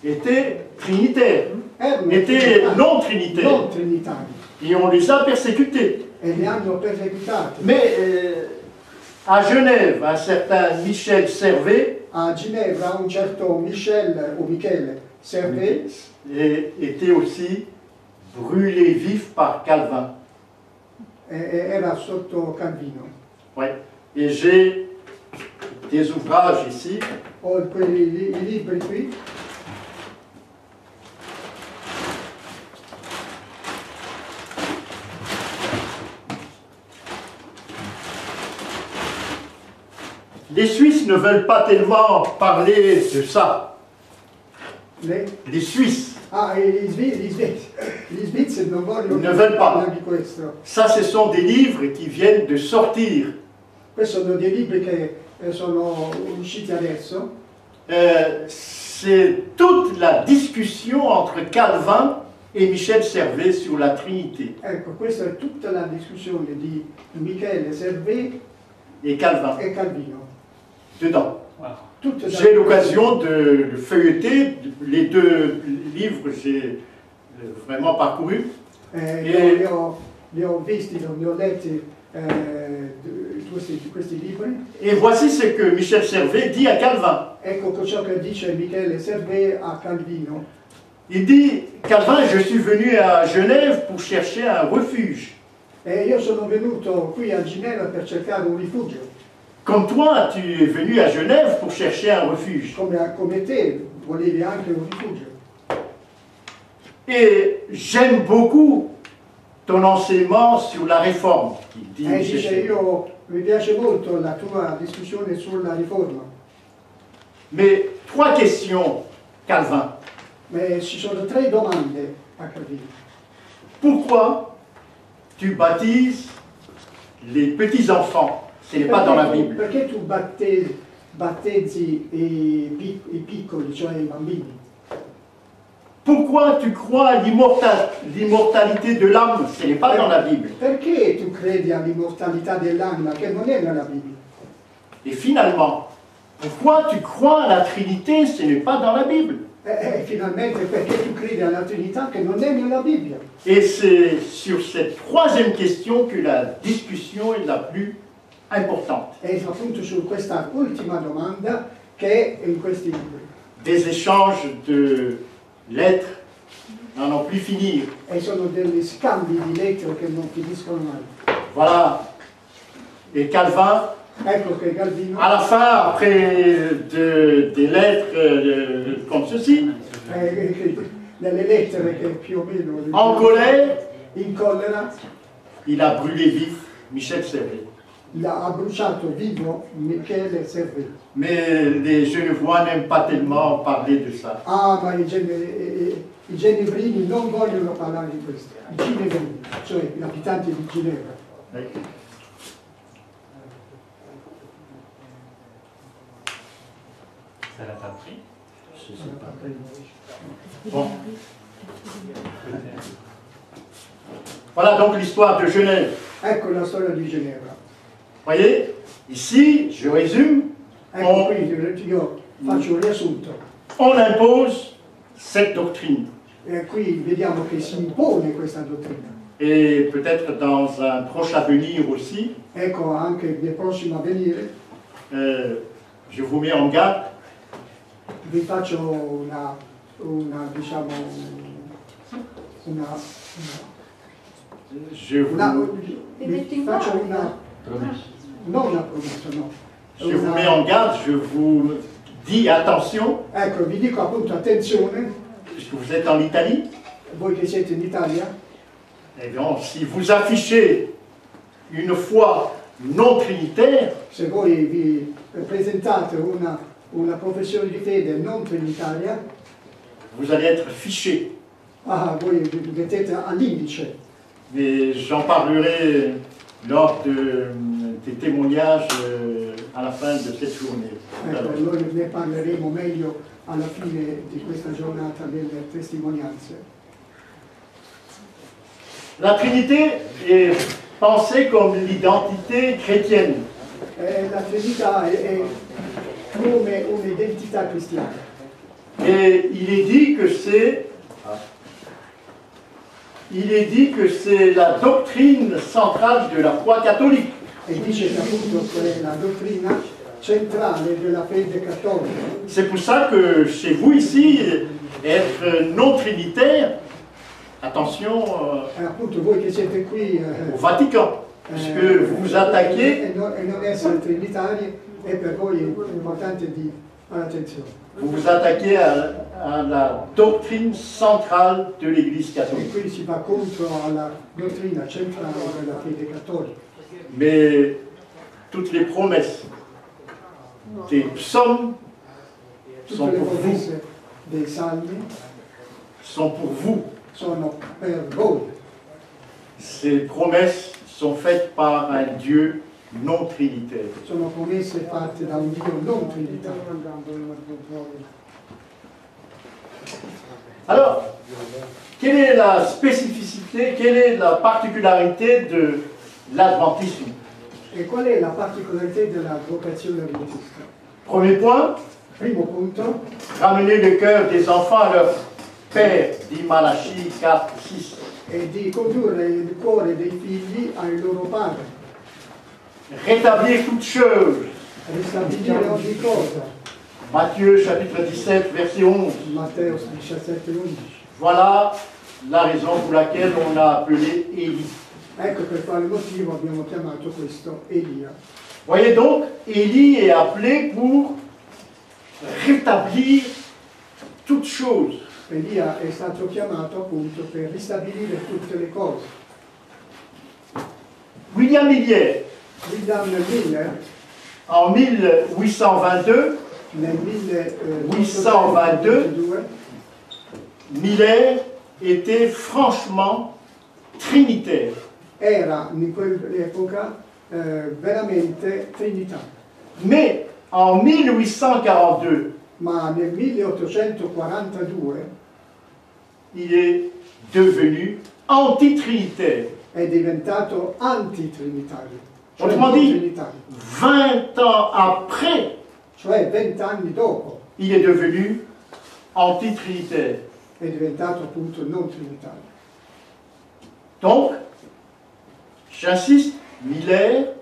étaient trinitaires, erano étaient non non trinitaires, trinitari et on les a persécutés. e li hanno perseguitati. Mais à Genève, un certain Michel Servet A Ginevra un certo Michel o Michele Servet était aussi brûlé vif par Calvin. era sotto Calvino. Ouais. Et j'ai des ouvrages ici. Ho i libri qui, Les Suisses ne veulent pas tellement parler de ça. Les Suisses, gli svizzeri non vogliono Ne veulent pas. parlare di questo. ça ce sont des livres qui viennent de sortir. Questi sono dei libri che sono usciti adesso. C'est toute la discussion entre Calvin et Michel Servet sur la Trinité. Ecco, questa è tutta la discussione di Michele Servet Et Calvin, e Calvino. dedans. Wow. Tutta la- J'ai l'occasion de le feuilleter, les 2 livres j'ai vraiment parcouru. Li ho visti, li ho letti questi libri. Et voici ce que Michel Servet dit à Calvin. Ecco ciò che dice Michele Servet a Calvino. Il dit, Calvin, je suis venu à Genève pour chercher un refuge. E io sono venuto qui a Ginevra per cercare un rifugio, Comme toi, tu es venu à Genève pour chercher un refuge. come te volevi anche un rifugio. Et j'aime beaucoup ton enseignement sur la réforme, dit Michel Dice, Servet. mi piace molto la tua discussione sulla riforma, Mais 3 questions, Calvin. ma ci sono 3 domande a Calvino. Pourquoi tu baptises les petits-enfants? Ce n'est pas dans la Bible. Perché tu battezzi i piccoli, cioè i bambini? Pourquoi tu crois à l'immortalité de l'âme? Ce n'est pas dans la Bible. Perché tu credi all'immortalità dell'anima, che non è nella Bibbia? Et finalement, pourquoi tu crois à la Trinité? Ce n'est pas dans la Bible. Finalmente perché tu credi alla Trinità, che non è nella Bibbia? Et c'est sur cette 3e question que la discussion est la plus importante. È appunto su questa ultima domanda che è in questi libri. Des échanges de lettres à n'en plus finir. E sono degli scambi di lettere che non finiscono mai. Voilà. Et Calvin, Ecco che Calvino, à la fin, après des lettres comme ceci, nelle lettere che più o meno en colère, in collera, il a brûlé vif Michel Servet. ha bruciato vivo Michele Servet. Mais les Genevois n'aiment pas tellement parler de ça. Ah, ma i genevrini non vogliono parlare di questo. I ginevrini, cioè gli abitanti di Ginevra. Ça l'a pas pris. Je sais pas. Bon. Voilà donc l'histoire de Genève. Ecco la storia di Ginevra. Voyez, ici, je résume, Ecco qui io faccio un riassunto. on impose cette doctrine. E qui vediamo che si impone questa dottrina. Et peut-être dans un proche avenir aussi, Ecco anche nel prossimo avvenire je vous mets en garde, vi faccio diciamo, je vous, vi faccio non una promessa, no. je vous mets en garde, je vous dis attention, Ecco, vi dico appunto attenzione, puisque vous êtes en Italie, voi che siete in Italia, eh bien, si vous affichez une foi non trinitaire, se voi vi presentate una professione di fede non trinitaria, vous allez être fiché. voi vi mettete all'indice. Mais j'en parlerai lors des témoignages à la fin de cette journée. Ecco, noi ne parleremo meglio alla fine di questa giornata delle testimonianze. La Trinité est pensée comme l'identité chrétienne. La Trinità è come un'identità cristiana. Et il est dit que c'est la doctrine centrale de la foi catholique. E dice che appunto è la dottrina centrale della fede cattolica. C'est pour ça que chez vous ici, être non trinitaire, attention E appunto voi che siete qui au Vatican, puisque vous vous attaquez, e non essere trinitari, è per voi importante di fare attenzione. vous vous attaquez à la doctrine centrale de l'Église E catholique. qui si va contro alla dottrina centrale della fede cattolica. Mais toutes les promesses des psaumes sont Tutte le pour vous, promesse dei salmi sont pour vous. sono per voi. Ces promesses sont faites par un Dieu non trinitaire. Sono promesse fatte da un Dio non trinitario. Alors, quelle est la spécificité, quelle est la particularité de l'adventisme? E qual è la particolarità della vocazione adventista? Premier point, Primo punto, ramener le cœur des enfants à leur père, dit Malachie 4, 6. è di condurre il cuore dei figli al loro padre, Rétablir toutes choses. ristabilire ogni cosa. Matthieu chapitre 17, verset 11. Matteo 17,11. Voilà la raison pour laquelle on a appelé Élie. Ecco per quale motivo abbiamo chiamato questo Elia. Voyez donc, Élie est appelé pour rétablir toutes choses. Elia è stato chiamato appunto per ristabilire tutte le cose. William Millier, William Miller en 1822, nel 1822, Miller était franchement trinitaire. era in quell'epoca veramente trinitario. Mais en 1842, Ma nel 1842 il est devenu antitrinitaire. è diventato antitrinitario, cioè Autrement non dit, trinitario. 20 ans après, Cioè 20 anni dopo il est devenu antitrinitaire. è diventato appunto non trinitario. Donc, j'insiste, Miller,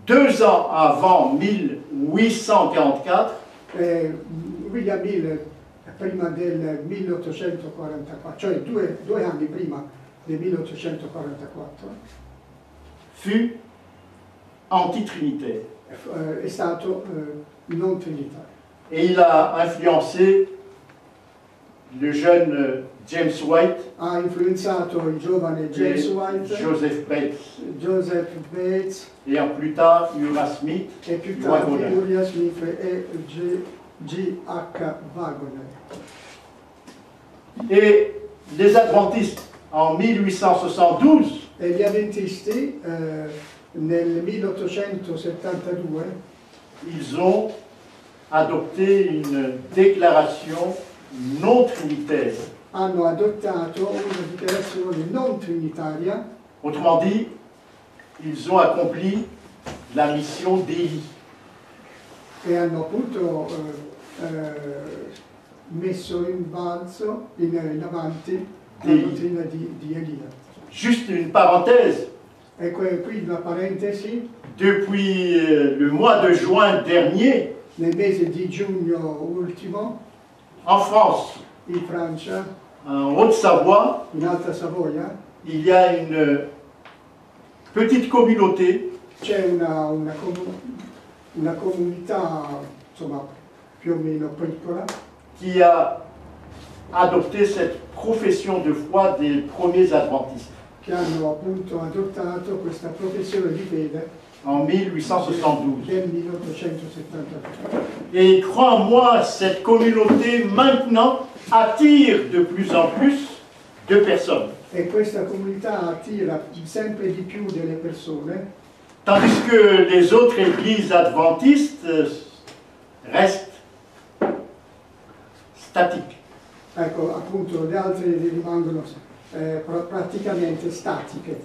2 ans avant 1844, William Miller prima del 1844, cioè due anni prima del 1844, fut antitrinitaire. è stato non trinitario. Et il a influencé le jeune James White Ha influenzato il giovane et James White, Joseph Bates, Joseph Bates et en plus tard Uriah Smith, e più tardi Wagoner. Uriah Smith e G.H. Wagoner. Et les adventistes, en 1872, E gli adventisti nel 1872 ils ont adopté une déclaration non trinitaire. hanno adottato una dichiarazione non trinitaria, Autrement dit, ils ont accompli la mission d'Élie. E hanno appunto messo in avanti la dottrina di Elia. Juste une parenthèse. Ecco qui una parentesi. Depuis le mois de juin dernier, nel mese di giugno ultimo, en France, in Francia, en Haute-Savoie, in Alta Savoia, il y a une petite communauté c'è una comunità, insomma, più o meno piccola, qui a adopté cette profession de foi des premiers adventistes. Che hanno appunto adottato questa professione di fede en 1872. Del 1872. Et crois-moi, cette communauté maintenant attire de plus en plus de personnes. E questa comunità attira sempre di più delle persone. Tandis que les autres églises adventistes restent statiques. Ecco, appunto, le altre rimangono praticamente statiche.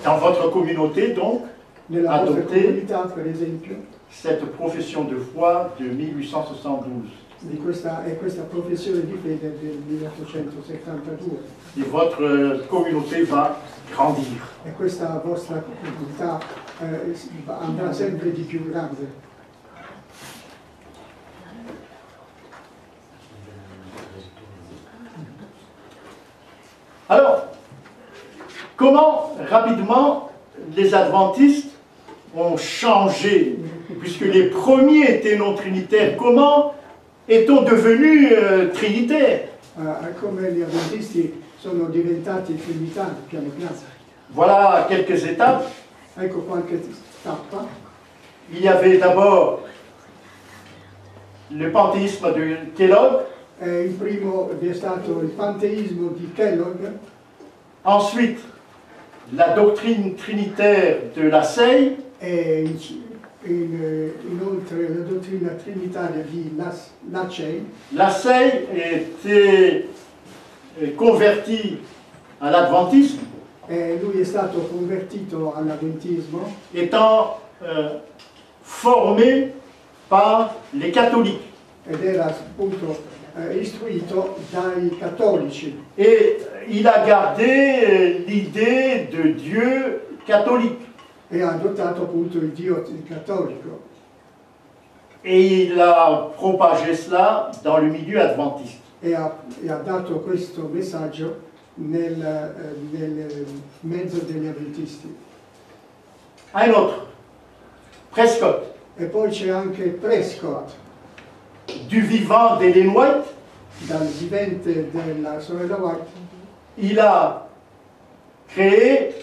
Dans votre communauté, donc, Nella vostra comunità, per esempio, cette profession de foi de 1872. Di questa professione di fede del 1872. Et votre communauté va grandir. E questa vostra comunità andrà sempre di più grande. Alors, comment rapidement les adventistes ont changé, puisque les premiers étaient non trinitaires, comment est-on devenu trinitaire? Come gli adventisti sono diventati trinitari piano piano. Voilà quelques étapes. Ecco qualche tappa. Il y avait d'abord le panthéisme de Kellogg. Il primo è stato il panteismo di Kellogg. Ensuite, la doctrine trinitaire de la Sei. E inoltre la dottrina trinitaria di Lassey. Lassey était converti à l'adventisme. Lui è stato convertito all'adventismo. Étant formé par les catholiques. Ed era appunto istruito dai cattolici. Et il a gardé l'idée de Dieu catholique. E ha adottato appunto il Dio cattolico. Et il a propagé cela dans le milieu adventiste. E ha dato questo messaggio nel mezzo degli adventisti. Un autre, Prescott. E poi c'è anche Prescott. Du vivant d'Ellen White. Dal vivente della sorella White. Il a créé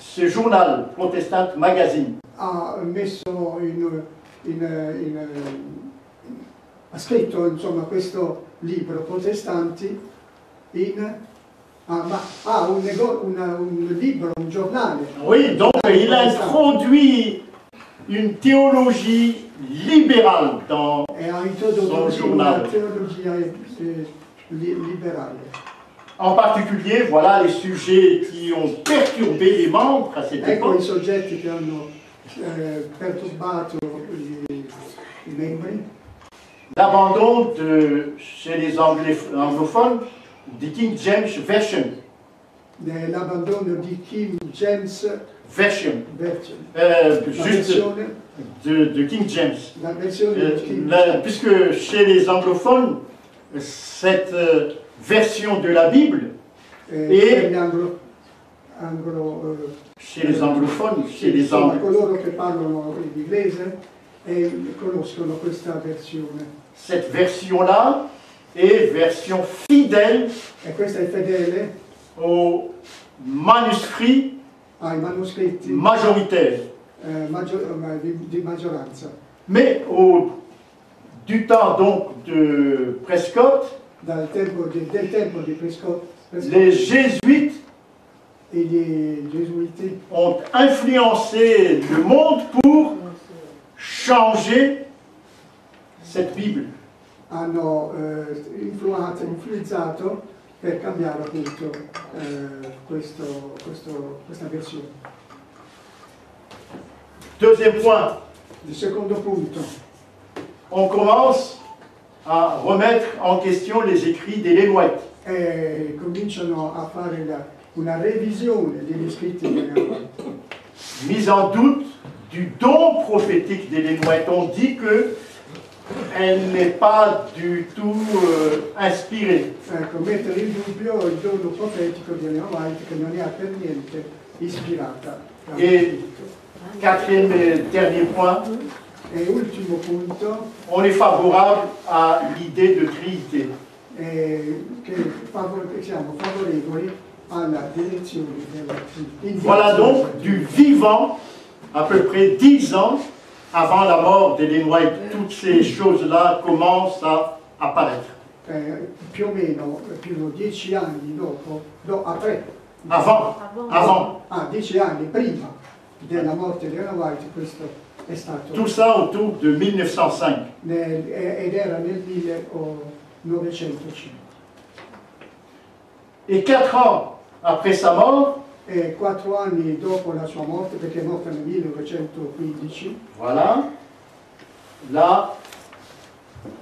ce journal, Protestant Magazine. Ha messo ha scritto insomma questo libro, Protestanti, un libro, un giornale. Oui, donc il a introduit une théologie libérale dans son journal. Una teologia liberale. En particulier, voilà les sujets qui ont perturbé les membres à cette Ecco époque. I soggetti che hanno perturbato I membri. L'abandon chez les anglophones du King James Version. L'abbandono di King James Version. Juste de King James. La versione di King James. Puisque chez les anglophones, cette version de la Bible est chez les anglophones, chez les coloro che parlano l'inglese conoscono questa versione. Cette version-là est version fidèle E questa è fedele aux manuscrits ai manoscritti majoritaires. Di maggioranza. Mais du temps donc de Prescott, Del tempo di Prescott, les jésuites e gli gesuiti ont influencé le monde pour changer cette Bible. hanno influenzato per cambiare appunto questa versione. Deuxième point, Il secondo punto, on commence à remettre en question les écrits d'Ellen White. cominciano a fare una revisione degli scritti di Ellen White. Mise en doute du don prophétique d'Ellen White. On dit que elle n'est pas du tout inspirée. Ecco, mettere in dubbio il dono profetico di Ellen White, che non è per niente ispirata. Et quatrième et dernier point, E ultimo punto, on est favorable à l'idée de Trinité. siamo favorevoli alla direzione della Trinità. Voilà donc du vivant, à peu près 10 ans avant la mort d'Ellen White, toutes ces choses-là commencent à apparaître. Più o meno più 10 anni dopo, Avant. 10 anni prima della morte di Ellen White, questo è stato. Tout ça autour de 1905. Ed era nel 1905. Et 4 ans après sa mort, E 4 anni dopo la sua morte, perché è morta nel 1915, voilà, là,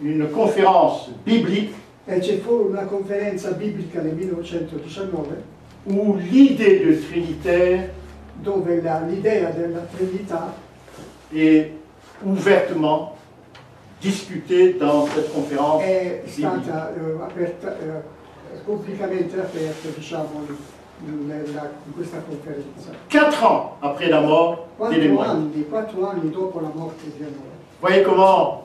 une conférence biblique ci fu una conferenza biblica nel 1919 où l'idée de Trinitaire dove l'idea della Trinità est ouvertement discutée dans cette conférence è biblique. stata pubblicamente aperta, diciamo, in questa conferenza. 4 ans après la mort d'Ellen White. 4 anni dopo la morte di Ellen White. Voyez comment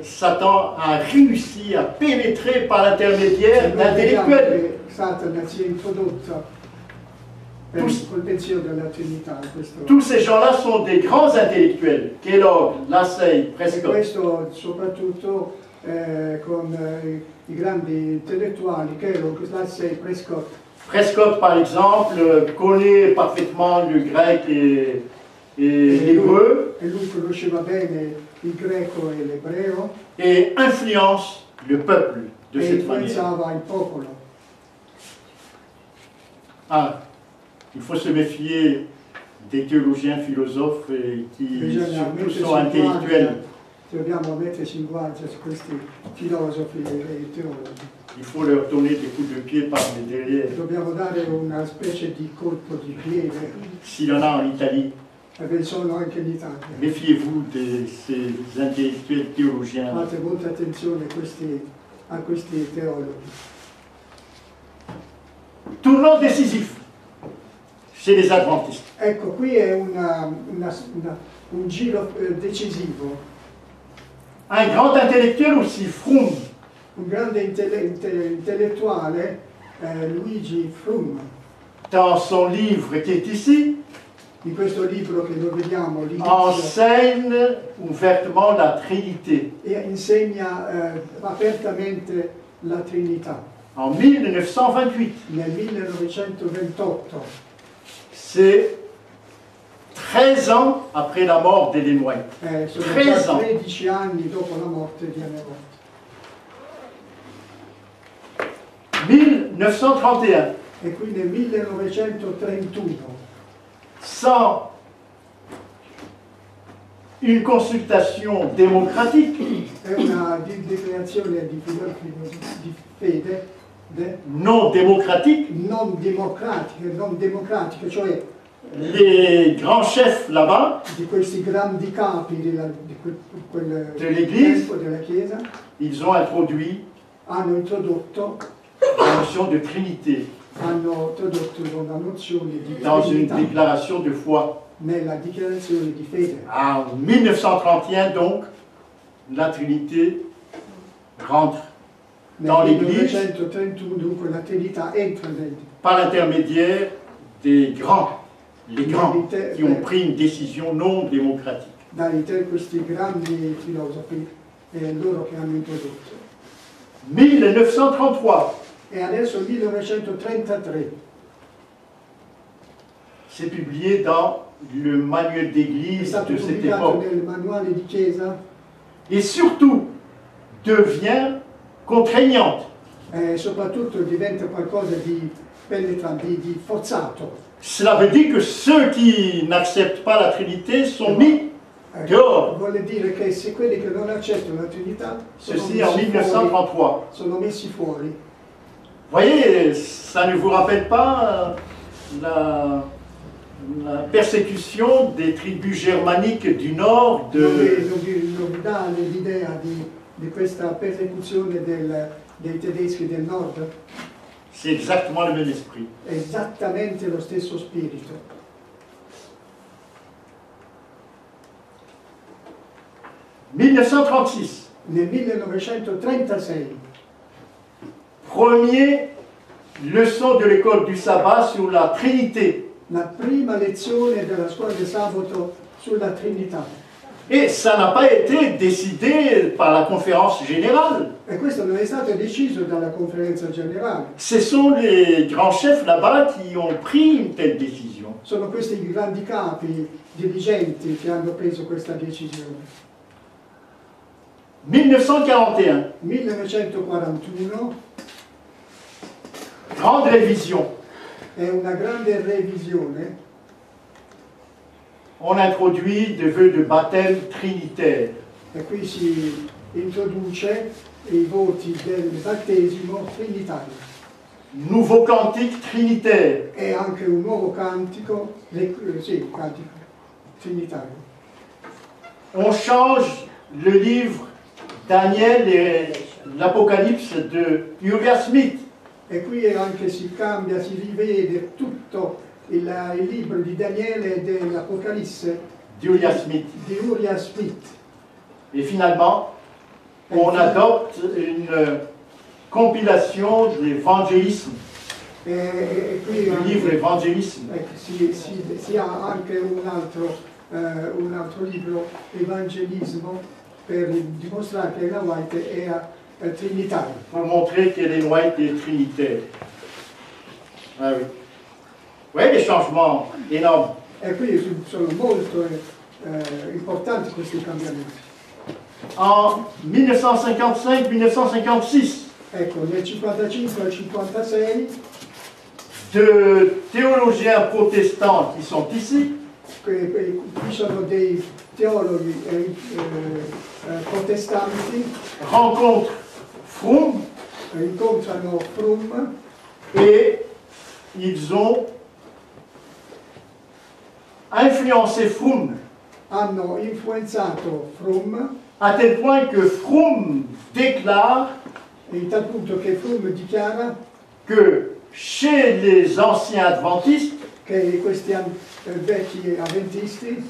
Satan a réussi à pénétrer par l'intermédiaire d'intellectuels. Satana si è introdotto col pensiero della Trinità. Tous ces gens-là sont des grands intellectuels. Kellogg, Lassay, E Prescott. questo soprattutto con i grandi intellettuali, Kellogg, Lassay, Prescott. Prescott, par exemple, connaît parfaitement le grec et l'hébreu E lui conosceva bene il greco e l'ebreo et influence le peuple de e cette manière. influenzava il popolo. Ah, il faut se méfier des théologiens philosophes qui Bisogna surtout mettersi sont in intellectuels. guardia, dobbiamo metterci in guardia su questi filosofi e teologi. Il faut leur donner des coups de pied par le derrière. Dobbiamo dare una specie di colpo di piede, S'il y en a en Italie, perché sono anche in Italia. méfiez-vous de ces intellectuels théologiens. Fate molta attenzione a questi teologi. Tournant décisif chez les adventistes. Ecco, qui è un giro decisivo. Un grand intellectuel aussi, Fromm, Un grande intellettuale, Luigi Frum, dans son livre qui est ici, in questo libro che noi vediamo l'inizio, enseigne ouvertement la Trinité. e insegna apertamente la Trinità. En 1928, Nel 1928, c'est 13 ans après la mort d'Ellen White. sono 13 già ans. 13 anni dopo la morte di Ellen White. 1931, E qui nel 1931, sans une consultation démocratique, è una dichiarazione di fede non démocratique, non democratica, cioè les grands chefs là-bas, di questi grandi capi quel dell'Église, tempo della Chiesa, ils ont introduit hanno introdotto la notion de Trinité una nozione di dans une Trinità déclaration de foi. nella dichiarazione di fede. En 1931, donc, la Trinité rentre dans Nel l'Église 1931 dunque la Trinità entra par l'intermédiaire des grands, les grands qui ont pris une décision non démocratique. questi grandi filosofi loro che hanno introdotto. 1933, E adesso il 1933 c'est publié dans le manuel è d'église stato de cette pubblicato époque. nel manuale di Chiesa Et surtout, devient contraignante. e soprattutto diventa qualcosa di penetrante, di forzato. Cela veut dire que ceux qui n'acceptent pas la Trinité sont mis dehors. Vuole dire che se quelli che non accettano la Trinità Ceci en 1933. sono messi fuori. Vous voyez, ça ne vous rappelle pas la persécution des tribus germaniques du nord Non vi dà l'idea di questa persecuzione dei tedeschi del nord? C'est exactement le même esprit. È esattamente lo stesso spirito. En 1936, Nel 1936, première leçon de l'école du sabbat sur la Trinité. la prima lezione della scuola del sabato sulla Trinità. Et ça n'a pas été décidé par la conférence générale. E questo non è stato deciso dalla conferenza generale. Ce sont les grands chefs là-bas qui ont pris une telle décision. Sono questi i grandi capi dirigenti che hanno preso questa decisione. 1941, 1941 grande révision. è una grande revisione. On introduit des vœux de baptême trinitaire. E qui si introduce i voti del battesimo trinitario. Nouveau cantique trinitaire. E anche un nuovo cantico, cantico trinitario. On change le livre Daniel et l'Apocalypse de Uriah Smith. E qui anche si cambia, si rivede tutto il libro di Daniele e dell'Apocalisse di Uriah Smith. Di Uriah Smith. Et finalement, on adopte une compilation de l'évangélisme, E qui du livre Évangélisme. si ha anche un altro libro, Evangelismo, per dimostrare che Ellen White era trinitario. Pour montrer qu'Ellen White est trinitaire. Ah oui. Vous voyez les changements énormes. E qui sono molto importanti questi cambiamenti. En 1955-1956, Ecco, nel 55 al 56 de théologiens protestants qui sont ici, qui sono dei teologhi protestanti, rencontrent Fromm incontrano Fromm et ils ont influencé Fromm hanno influenzato Fromm, à tel point que Fromm déclare in tal punto che Fromm dichiara que chez les anciens adventistes, che questi vecchi avventisti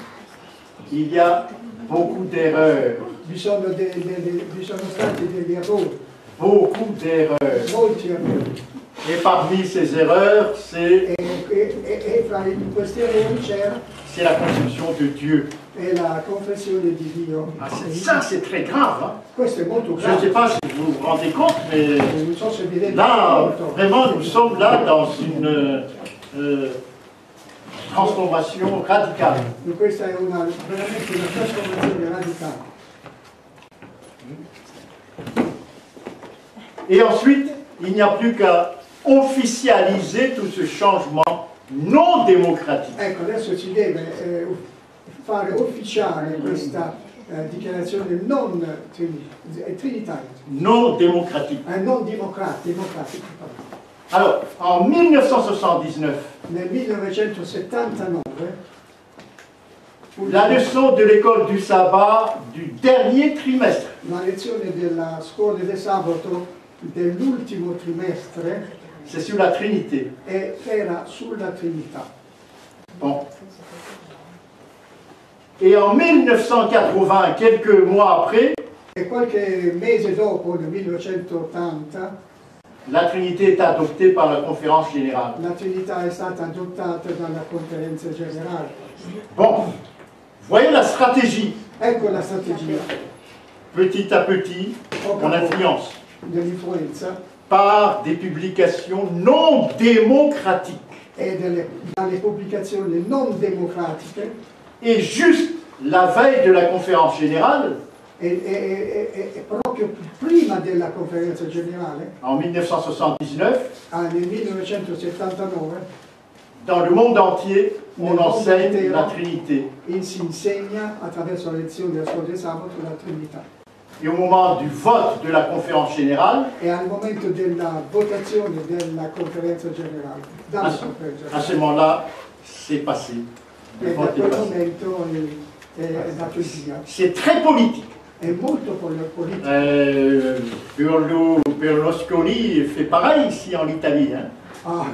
il y a beaucoup d'erreurs. vi sono stati degli errori, Beaucoup d'erreurs. molti errori. Et parmi ces erreurs, c'est E fra questi errori c'era la conception de Dieu. la confessione di Dio. Ah, ça, c'est très grave. Hein? Questo è molto Je ne sais grave. pas si vous vous rendez compte, mais Non so se vi rendete là, conto. vraiment, nous sommes là dans une transformation radicale. Questa è veramente una trasformazione radicale. Et ensuite, il n'y a plus qu'à officialiser tout ce changement non démocratique. Ecco, adesso si deve fare ufficiale questa dichiarazione non trinitaria, Non démocratique. non democratica. Alors, en 1979, Nel 1979 la leçon de l'école du sabbat du dernier trimestre. la lezione della scuola del sabato dell'ultimo trimestre C'est sur la Trinité. era sulla Trinità. Bon. Et en 1980, quelques mois après, E qualche mese dopo, nel 1980, la Trinité est adoptée par la conférence générale. la Trinità è stata adottata dalla conferenza generale. Bon, voyez la stratégie. Ecco la strategia. Petit à petit, on influence Dell'influenza par des publications non démocratiques. e dalle pubblicazioni non democratiche Et juste la veille de la conférence générale, e proprio prima della conferenza generale, en 1979, nel 1979, dans le monde entier, on enseigne la Trinité. si insegna attraverso la lezione della scuola del sabato la Trinità. Et au moment du vote de la conférence générale, E al momento della votazione della conferenza generale, à ce moment-là, c'est passé. Le e da vote est quel passé. momento è dato il via. C'est très politique. È molto politico. Berlusconi fait pareil ici en Italie. Hein.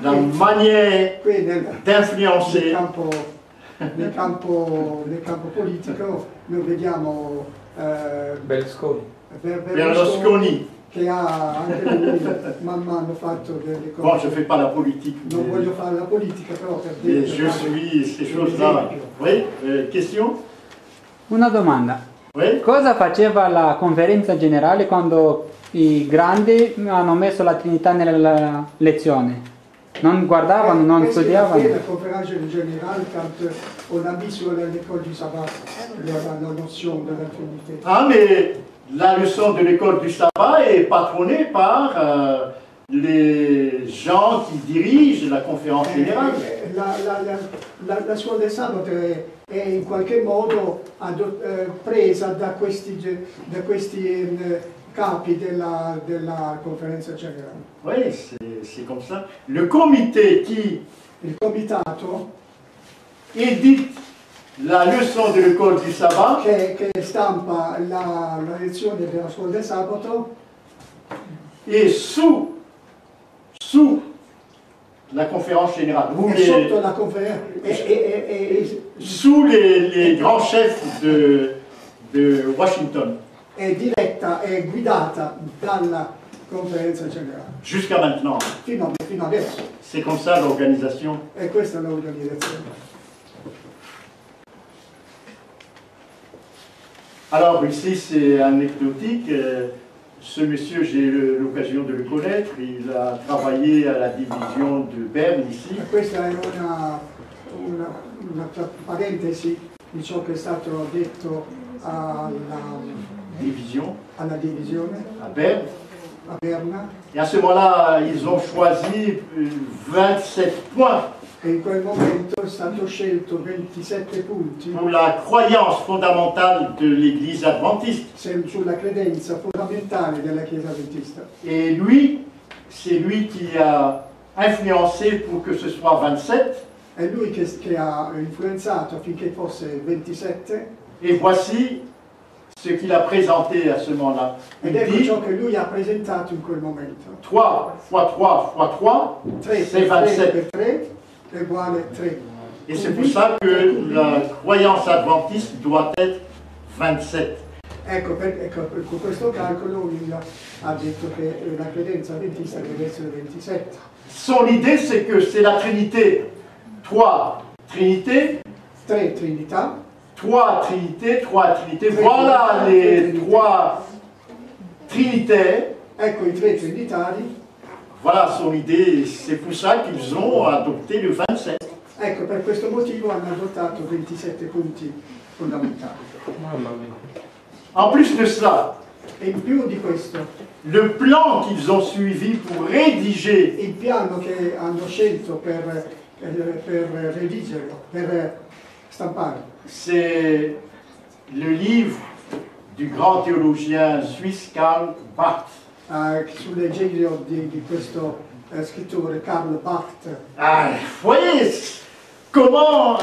La Qui manière nel d'influencer. nel campo politico noi vediamo Berlusconi. Berlusconi. che ha anche lui man mano fatto delle cose. Bon, je ne fais pas la politique. Non mais- voglio fare la politica, però per mais dire je suis ces choses-là. Oui, question? Una domanda. Oui? Cosa faceva la conferenza generale quando i grandi hanno messo la Trinità nella lezione? Non guardavano, non La studiavano? conferenza generale, quand on a mis sur l'école du sabbat la notion de la Trinité. Ah, mais la leçon de l'école du sabbat est patronnée par les gens qui dirigent la conférence générale. La scuola del sabato è in qualche modo presa da questi capi della conferenza generale. Oui, c'est comme ça. Le comité qui Il comitato édite la leçon de l'école du sabbat che stampa la lezione della scuola del sabato est sous la conférence générale, ou è sotto la conferenza sous les grands chefs de Washington, è diretta, è guidata dalla conferenza generale jusqu'à maintenant. fino adesso, C'est comme ça l'organisation. e questa è l'organizzazione. Alors ici c'est anecdotique, ce monsieur j'ai l'occasion de le connaître, il a travaillé à la division de Berne ici. Questa è una parentesi di ciò che è stato detto alla divisione À Berne. a Berna, Et à ce moment-là, ils ont choisi 27 points e in quel momento è stato scelto 27 punti pour la croyance fondamentale de l'Église adventiste. sulla credenza fondamentale della Chiesa Adventista. Et lui, c'est lui qui a influencé pour que ce soit 27. È lui che ha influenzato affinché fosse 27, Et voici ce qu'il a présenté à ce moment-là. ed Il ecco dit ciò che lui ha presentato in quel momento. 3 fois 3 fois 3, 3 c'est per 3 27. per 3 è uguale 3. Et c'est pour ça que la croyance adventiste doit être 27. Ecco, con questo calcolo lui ha detto che la credenza adventista deve essere 27. Son idée, c'est que c'est la Trinité. 3 Trinité, 3 Trinità, 3 Trinité, 3 Trinité. Voilà les 3 Trinitaires. ecco i 3 Trinitari. Voilà son idée. C'est pour ça qu'ils ont adopté le 27. Ecco, per questo motivo hanno adottato 27 punti fondamentali. Mamma mia. En plus de cela, E in più di questo, le plan qu'ils ont suivi pour rédiger il piano che hanno scelto per redigere, per stampare, c'est le livre du grand théologien suisse Karl Barth. sull'Evangelio di questo scrittore Karl Barth. Ah, vous voyez comment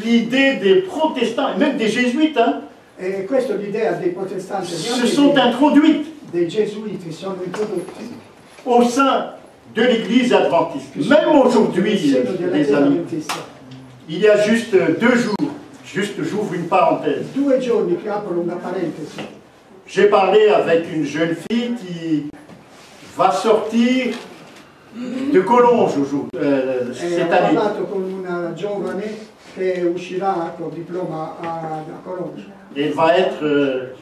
l'idée des protestants, et même des jésuites, hein, E questa è l'idea dei protestanti, se sont introduites dei gesuiti sono introdotti au sein de l'Église adventiste. Même aujourd'hui, nel seno della les Chiesa amis, Adventista. il y a juste 2 jours, j'ouvre une parenthèse. 2 giorni che aprono una parentesi. J'ai parlé avec une jeune fille qui va sortir de Collonges aujourd'hui, Ho cette année. parlato con una giovane che uscirà con diploma a Collonges. Et elle va être,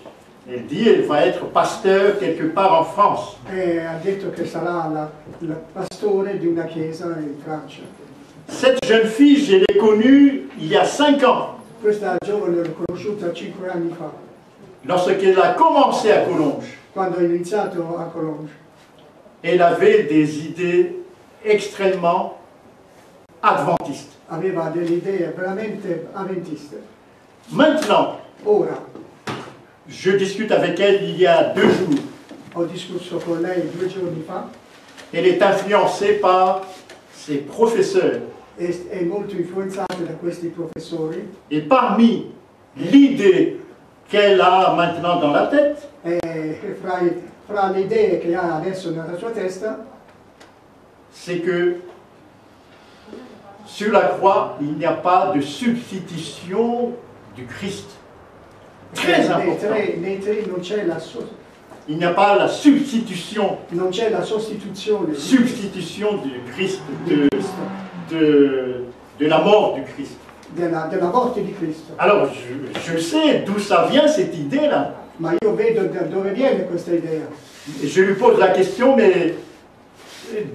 elle dit, elle va être pasteur quelque part en France. E ha detto che sarà il pastore di una chiesa in Francia. Cette jeune fille, je l'ai connue il y a 5 ans. Questa giovane l'ho conosciuta 5 anni fa. lorsqu'elle a commencé à Collonges, quando ho iniziato a Collonges, elle avait des idées extrêmement adventistes. aveva delle idee veramente avventiste. Maintenant, Ora, je discute avec elle il y a 2 jours. ho discusso con lei 2 giorni fa, Elle est influencée par ses professeurs. è molto influenzata da questi professori Et parmi l'idée qu'elle a maintenant dans la tête, e fra le idee che ha adesso nella sua testa c'est que sur la croix, il n'y a pas de substitution du Christ. Très important. nei tre non c'è Il n'y a pas la substitution la sostituzione du Christ, di Cristo, de la mort du Christ. della morte di Cristo. Alors, je sais d'où ça vient cette idée-là. Ma io vedo da dove viene questa idea. Et je lui pose la question, mais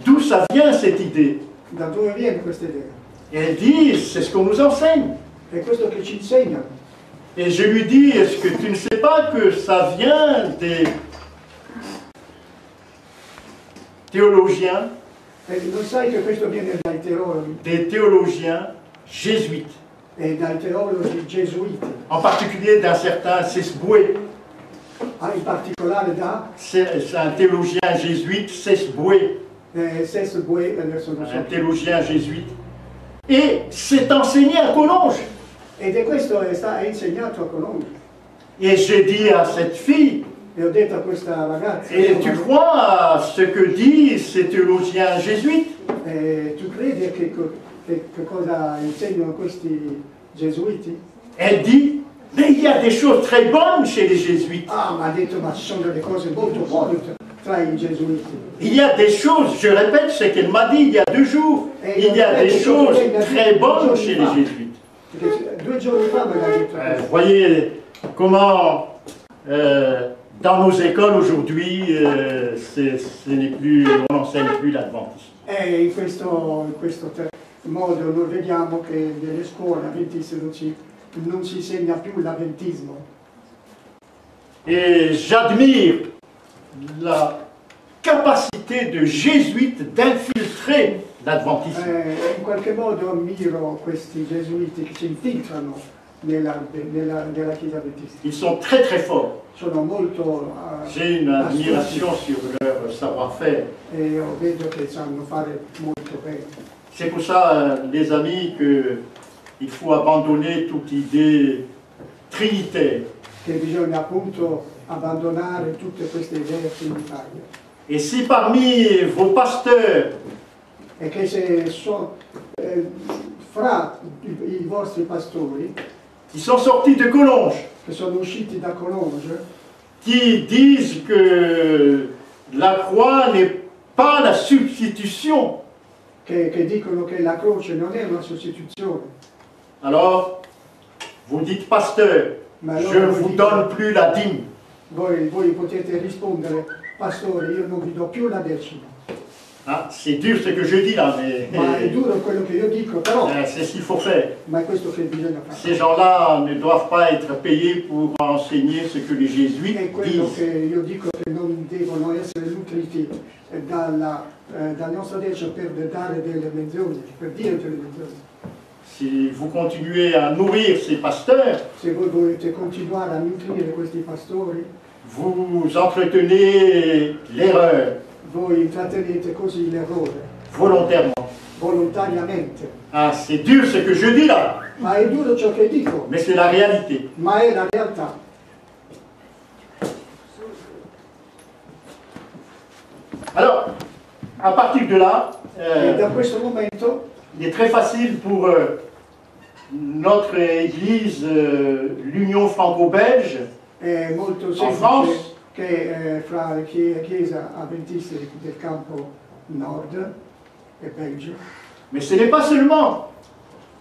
d'où ça vient cette idée? Da dove viene questa idea? Et elle dit, c'est ce qu'on nous enseigne. È questo che ci insegna. Et je lui dis, est-ce que tu ne sais pas que ça vient des théologiens, E non sai che questo viene des théologiens jésuites, dai teologi gesuiti, en particulier d'un certain Sesboué. in particolare da C'est un théologien jésuite, Sesboué, Sesboué, adesso non so. un théologien jésuite. Et c'est enseigné à Collonges. Ed è questo è insegnato a Collonges. Et j'ai dit à cette fille, E ho detto a questa ragazza, et tu crois à ce que disent ces théologiens jésuites? tu credi che cosa insegnano questi gesuiti? Elle dit, mais il y a des choses très bonnes chez les jésuites. Ah, ma ha detto, ma ci sono delle cose molto buone tra i gesuiti. Il y a des choses, je répète ce qu'elle m'a dit il y a 2 jours, il y a des choses très bonnes chez les jésuites. Perché 2 giorni fa me l'ha detto. Vous voyez comment dans nos écoles aujourd'hui, on n'enseigne plus l'adventisme. E in questo modo noi vediamo che nelle scuole avventiste non si insegna più l'avventismo. Et j'admire la capacité de jésuites d'infiltrer l'adventisme. In qualche modo ammiro questi gesuiti che si infiltrano nella Chiesa Adventista. Ils sont très très forts. Sono molto J'ai une admiration sur leur savoir-faire. e vedo che sanno fare molto bene. C'est pour ça, les amis, qu'il faut abandonner toute idée trinitaire. Che bisogna appunto abbandonare tutte queste idee trinitarie. Et si parmi vos pasteurs, E che se fra i vostri pastori qui sont sortis de Collonges, che sono usciti da Collonges, qui disent que la croix n'est pas la substitution, che dicono che la croce non è una sostituzione, alors vous dites, pasteur, ma je allora ne vous donne plus la dîme. voi potete rispondere, pastore, io non vi do più la decima. Ah, c'est dur ce que je dis là, Ma è duro quello che io dico, però c'est ce qu'il faut faire. ma è questo che bisogna fare. Ces gens-là ne doivent pas être payés pour enseigner ce que les jésuites È quello che disent. io dico, che non devono essere nutriti dal nostro decimo per dare delle menzogne, per dire delle menzogne. Si vous continuez à nourrir ces pasteurs, Se voi volete continuare a nutrire questi pastori, vous entretenez l'erreur voi intrattenete così l'errore, volontairement. volontariamente. Ah, c'est dur ce que je dis là, Ma è duro ciò che dico, mais c'est la réalité. ma è la realtà. Alors, à partir de là, E da questo momento il est très facile pour notre Église, l'Union franco-belge, è molto France. semplice che fra le chiesa avventiste del campo nord e Belgio mais ce n'est pas seulement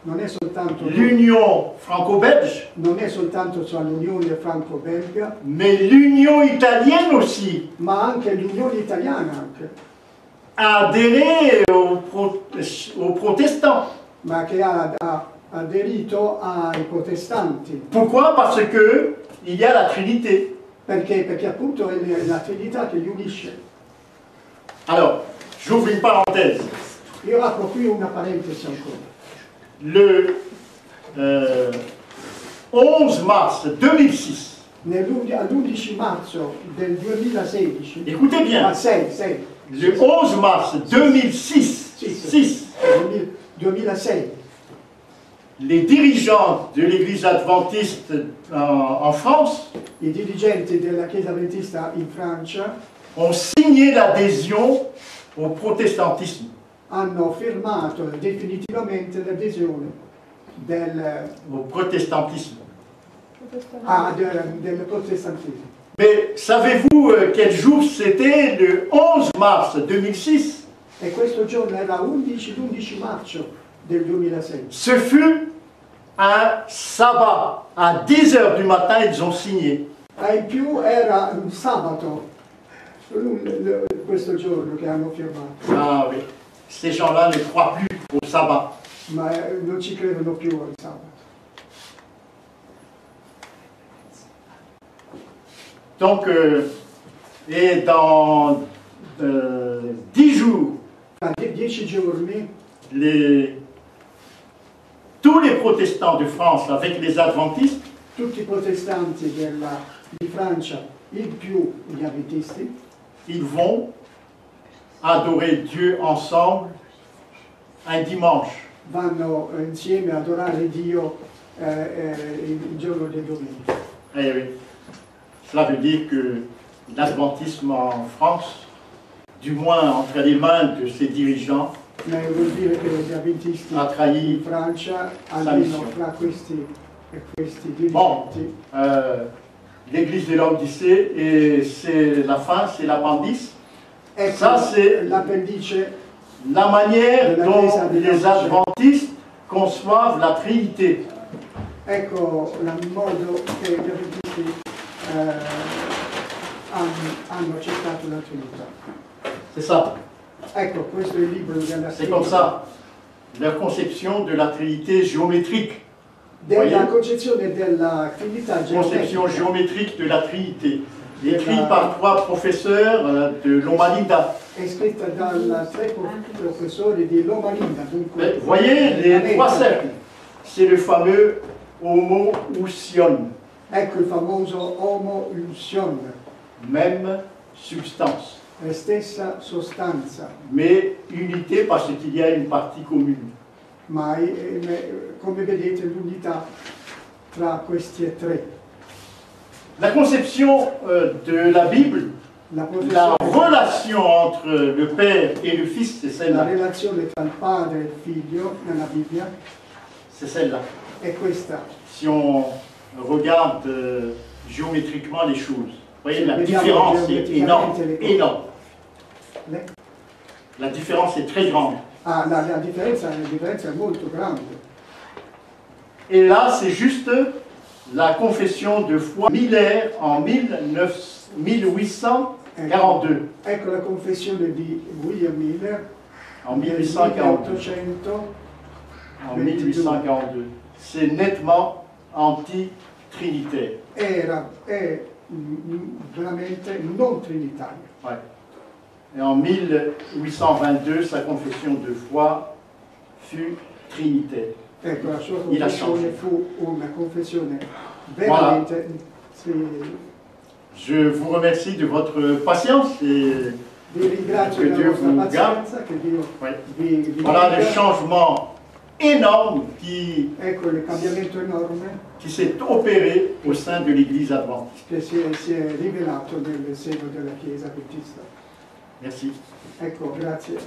non è soltanto l'Union franco-belge, non è soltanto l'unione franco-belga, mais l'Union italienne aussi ma anche l'unione italiana anche, a adhéré aux protestants. ma che ha aderito ai protestanti. Pourquoi? Parce que il y a la Trinité. Perché? Perché appunto è la Trinità che li unisce. Alors, j'ouvre une parenthèse. Io apro qui una parentesi ancora. Le 11 mars 2006, All'11 marzo del 2016, écoutez bien, 6, le 11 mars 2006, 2006, les dirigeants de l'Église adventiste en France i dirigenti della Chiesa Adventista in Francia ont signé l'adhésion au protestantisme. hanno firmato definitivamente l'adesione Au protestantisme. del protestantismo. Mais savez-vous quel jour c'était le 11 mars 2006? E questo giorno era l'11 marzo del 2006. Ce fut un sabbat. À 10 h du matin, ils ont signé. E in più era un sabato, questo giorno che hanno firmato. Ah oui, ces gens-là ne croient plus au sabbat. Ma non ci credono più al sabato. Donc, et dans 10 jours, Tra 10 giorni tous les protestants de France avec les adventistes tutti i protestanti di Francia, in più gli adventisti, ils vont adorer Dieu ensemble un dimanche. vanno insieme ad adorare Dio il giorno del domenica. Eh oui. Cela veut dire que l'adventisme en France, du moins entre les mains de ses dirigeants, Ma vuol dire che gli adventisti a trahi in Francia, sa almeno mission. fra questi Bon, dirigenti, l'église de l'Odyssée, et c'est la fin, c'est l'appendice. ecco Ça, c'est l'appendice, la manière La dont Chiesa de les l'Odyssée. adventistes conçoivent la Trinité. ecco il modo che gli adventisti hanno accettato la Trinità. C'est ça, Ecco, questo è il libro della c'est comme ça. La conception de la Trinité géométrique. della concezione della Trinità Conception geometrica. géométrique de la Trinité. Écrit par 3 professeurs de Loma Linda. È scritta da 3 professori di Loma Linda. Mais voyez les 3 cercles. C'est le fameux homoousion, Ecco il famoso homoousion, même substance, la stessa sostanza, mais unité parce qu'il y a une partie commune. ma come vedete l'unità tra questi e 3. La conception de la Bible, La la professione, relation entre le Père et le Fils, c'est la celle-là. relazione tra il padre e il figlio nella Bibbia C'est celle-là. è questa. Si on regarde géométriquement les choses, vous voyez, la Vediamo différence est geometricamente énorme, le cose. énorme. Le- La différence est très grande. la differenza è molto grande. Et là, c'est juste la confession de foi millaire en 1842. Ecco la confessione di William Miller En nel 1842. 1800. En 1842. C'est nettement anti-trinitaire. È veramente non trinitario. Ouais. Et en 1822, sa confession de foi fut trinitaire. Ecco, la sua Il ha confessione changé. fu una confessione veramente... Sì, Je vous remercie de votre patience et vi ringrazio Que della Dieu vostra vous pazienza, che Dio ouais. vi Voilà le benedica. changement énorme Ecco il cambiamento enorme qui s'est opéré au sein de l'Église adventiste. che si è rivelato nel seno della Chiesa Adventista. Merci. Ecco, grazie.